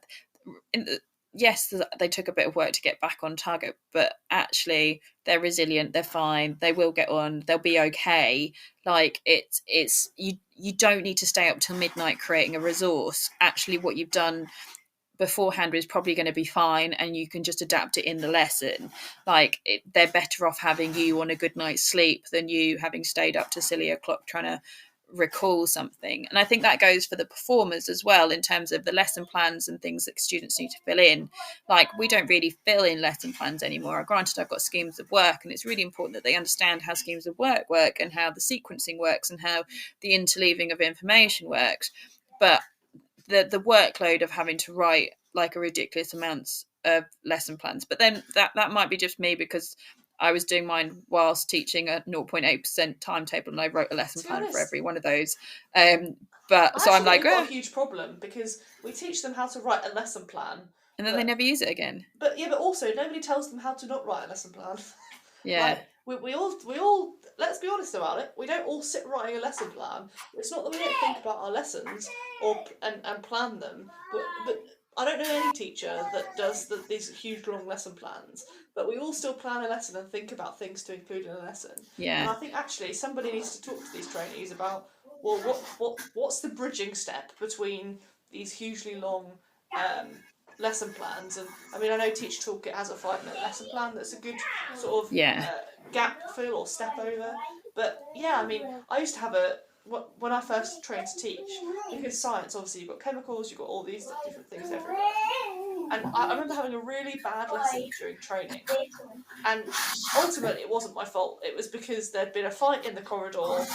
yes, they took a bit of work to get back on target, but actually they're resilient, they're fine, they will get on, they'll be okay. Like, it's you don't need to stay up till midnight creating a resource. Actually, what you've done beforehand is probably going to be fine, and you can just adapt it in the lesson. Like, they're better off having you on a good night's sleep than you having stayed up to silly o'clock trying to recall something. And I think that goes for the performers as well, in terms of the lesson plans and things that students need to fill in. Like, we don't really fill in lesson plans anymore. Granted, I've got schemes of work, and it's really important that they understand how schemes of work and how the sequencing works and how the interleaving of information works. But the workload of having to write like a ridiculous amounts of lesson plans, but then that might be just me, because I was doing mine whilst teaching a 0.8% timetable, and I wrote a lesson plan for every one of those. But so I'm like, got a huge problem, because we teach them how to write a lesson plan, and then they never use it again. But also nobody tells them how to not write a lesson plan. Yeah. Like, we all let's be honest about it. We don't all sit writing a lesson plan. It's not that we don't think about our lessons and plan them, but I don't know any teacher that does these huge long lesson plans. But we all still plan a lesson and think about things to include in a lesson. Yeah. And I think actually somebody needs to talk to these trainees about, well, what's the bridging step between these hugely long lesson plans. And I mean, I know Teach Toolkit has a 5-minute lesson plan that's a good sort of gap fill or step over. But yeah, I mean, I used to have when I first trained to teach, because science, obviously you've got chemicals, you've got all these different things everywhere. And I remember having a really bad lesson during training. And ultimately it wasn't my fault. It was because there'd been a fight in the corridor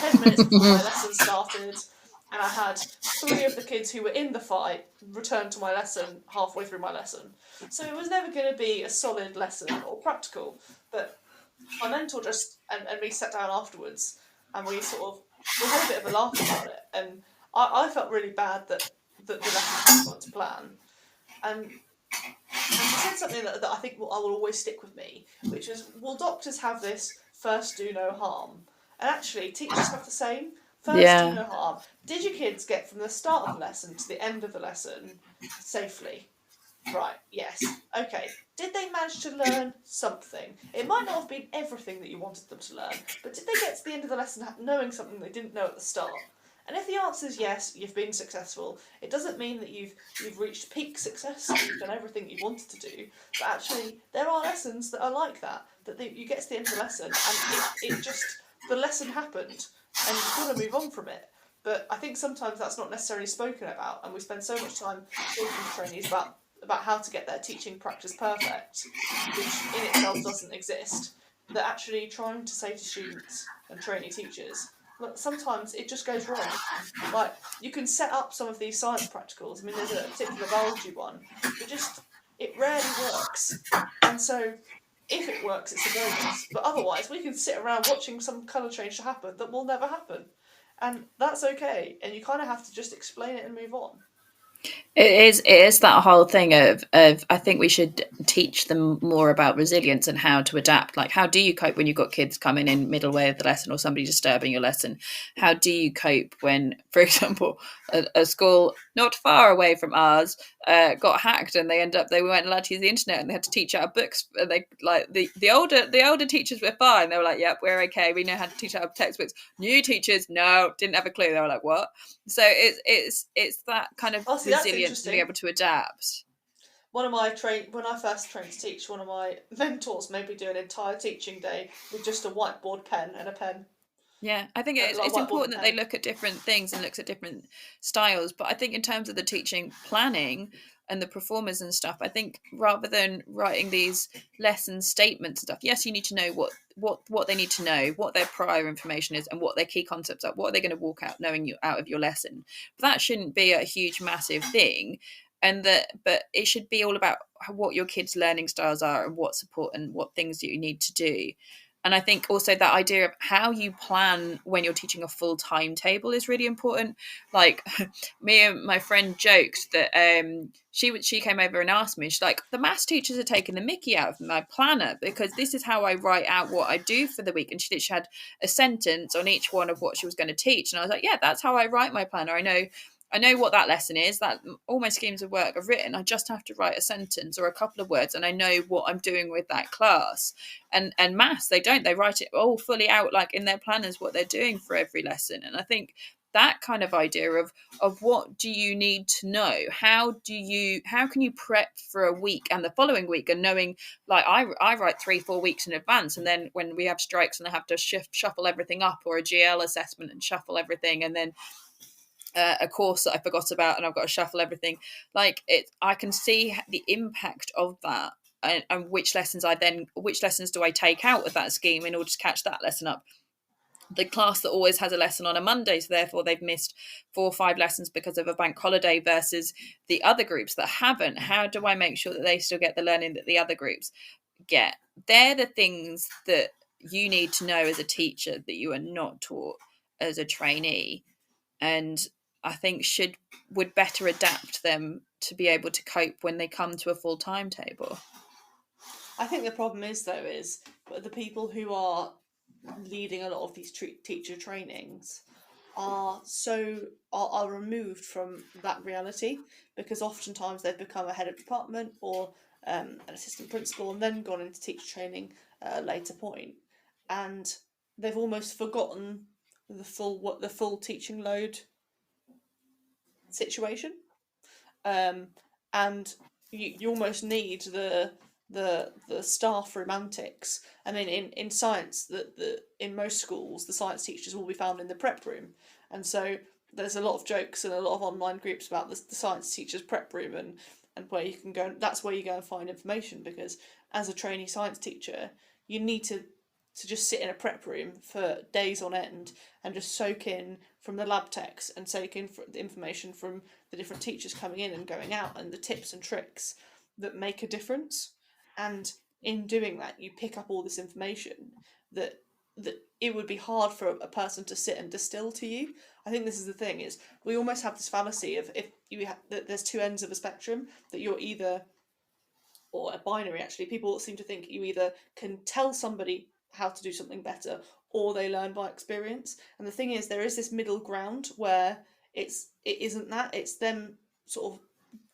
10 minutes before my lesson started. and I had 3 of the kids who were in the fight return to my lesson halfway through my lesson. So it was never going to be a solid lesson or practical. But my mentor just and we sat down afterwards, and we had a bit of a laugh about it. And I felt really bad that the lesson hadn't gone to plan. And she said something that I think will always stick with me, which is, well, doctors have this first do no harm. And actually, teachers have the same. First do no harm. Did your kids get from the start of the lesson to the end of the lesson safely? Right, yes. Okay. Did they manage to learn something? It might not have been everything that you wanted them to learn, but did they get to the end of the lesson knowing something they didn't know at the start? And if the answer is yes, you've been successful. It doesn't mean that you've reached peak success, you've done everything you wanted to do, but actually there are lessons that are like that you get to the end of the lesson and it just, the lesson happened and you've got to move on from it. But I think sometimes that's not necessarily spoken about, and we spend so much time talking to trainees about how to get their teaching practice perfect, which in itself doesn't exist, that actually trying to say to students and trainee teachers, look, sometimes it just goes wrong. Like, you can set up some of these science practicals. I mean, there's a particular biology one, but it rarely works. And so, if it works, it's a bonus. But otherwise, we can sit around watching some colour change to happen that will never happen. And that's okay. And you kind of have to just explain it and move on. It is that whole thing of I think we should teach them more about resilience and how to adapt. Like, how do you cope when you've got kids coming in middle way of the lesson or somebody disturbing your lesson? How do you cope when, for example, a school not far away from ours got hacked and they weren't allowed to use the internet and they had to teach out of books? And they, like, the older teachers were fine. They were like, yep, we're okay. We know how to teach out of textbooks. New teachers, no, didn't have a clue. They were like, what? So it's that kind of resilience to be able to adapt. One of my when I first trained to teach, one of my mentors made me do an entire teaching day with just a whiteboard pen and a pen. Yeah, I think it's important that they look at different things and looks at different styles. But I think in terms of the teaching planning and the performers and stuff, I think rather than writing these lesson statements and stuff, yes, you need to know what they need to know, what their prior information is, and what their key concepts are. What are they going to walk out knowing you out of your lesson? But that shouldn't be a huge, massive thing. But it should be all about what your kids' learning styles are and what support and what things you need to do. And I think also that idea of how you plan when you're teaching a full timetable is really important. Like, me and my friend joked that she came over and asked me, she's like, the maths teachers are taking the mickey out of my planner because this is how I write out what I do for the week. And she had a sentence on each one of what she was going to teach. And I was like, yeah, that's how I write my planner. I know what that lesson is, that all my schemes of work I've written. I just have to write a sentence or a couple of words and I know what I'm doing with that class. And maths, they write it all fully out, like in their planners, what they're doing for every lesson. And I think that kind of idea of what do you need to know? How can you prep for a week and the following week, and knowing, like, I write 3-4 weeks in advance, and then when we have strikes and I have to shuffle everything up, or a GL assessment and shuffle everything, and then a course that I forgot about and I've got to shuffle everything. Like, I can see the impact of that, and which lessons do I take out of that scheme in order to catch that lesson up. The class that always has a lesson on a Monday, so therefore they've missed 4 or 5 lessons because of a bank holiday, versus the other groups that haven't. How do I make sure that they still get the learning that the other groups get? They're the things that you need to know as a teacher that you are not taught as a trainee, and I think would better adapt them to be able to cope when they come to a full timetable. I think the problem is the people who are leading a lot of these teacher trainings are removed from that reality, because oftentimes they've become a head of department or an assistant principal and then gone into teacher training at a later point, and they've almost forgotten the full teaching load situation, and you almost need the staff romantics. I mean, in science, in most schools, the science teachers will be found in the prep room, and so there's a lot of jokes and a lot of online groups about the science teachers prep room and where you can go. That's where you go and find information, because as a trainee science teacher, you need to to just sit in a prep room for days on end and just soak in from the lab techs and soak in the information from the different teachers coming in and going out and the tips and tricks that make a difference. And in doing that, you pick up all this information that it would be hard for a person to sit and distill to you. I think this is the thing, is we almost have this fallacy of, if you have that there's two ends of a spectrum, that you're either, or a binary actually, people seem to think you either can tell somebody how to do something better or they learn by experience. And the thing is, there is this middle ground where it isn't that, it's them sort of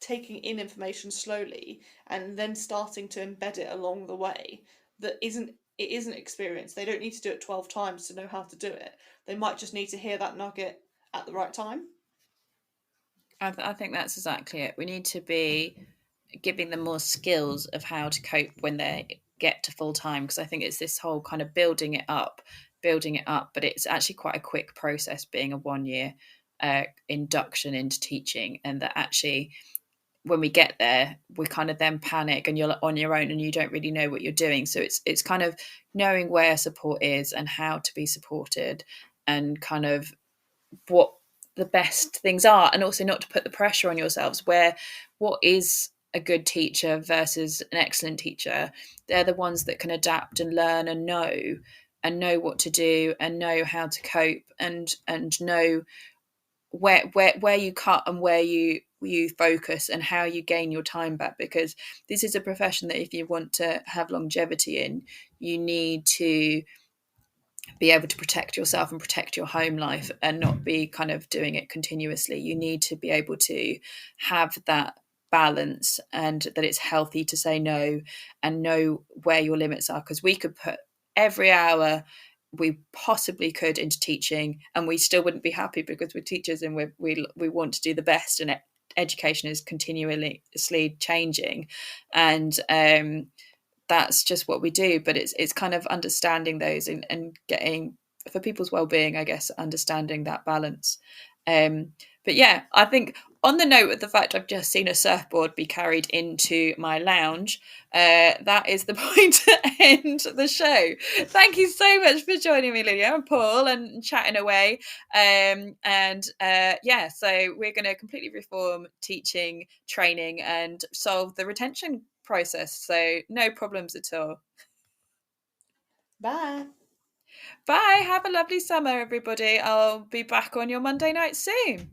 taking in information slowly and then starting to embed it along the way. That isn't experience. They don't need to do it 12 times to know how to do it. They might just need to hear that nugget at the right time. I think that's exactly it. We need to be giving them more skills of how to cope when they get to full time, because I think it's this whole kind of building it up, but it's actually quite a quick process, being a 1 year induction into teaching, and that actually when we get there, we kind of then panic and you're on your own and you don't really know what you're doing. So it's kind of knowing where support is and how to be supported and kind of what the best things are, and also not to put the pressure on yourselves where what is a good teacher versus an excellent teacher. They're the ones that can adapt and learn and know what to do and know how to cope and know where you cut and where you focus and how you gain your time back, because this is a profession that if you want to have longevity in, you need to be able to protect yourself and protect your home life and not be kind of doing it continuously. You need to be able to have that balance, and that it's healthy to say no and know where your limits are, because we could put every hour we possibly could into teaching and we still wouldn't be happy, because we're teachers and we want to do the best, and education is continuously changing, and that's just what we do. But it's kind of understanding those and getting, for people's well-being, I guess, understanding that balance. But yeah, I think on the note of the fact I've just seen a surfboard be carried into my lounge, that is the point to end the show. Thank you so much for joining me, Lydia and Paul, and chatting away. Yeah, so we're going to completely reform teaching, training, and solve the retention process. So no problems at all. Bye. Bye. Have a lovely summer, everybody. I'll be back on your Monday night soon.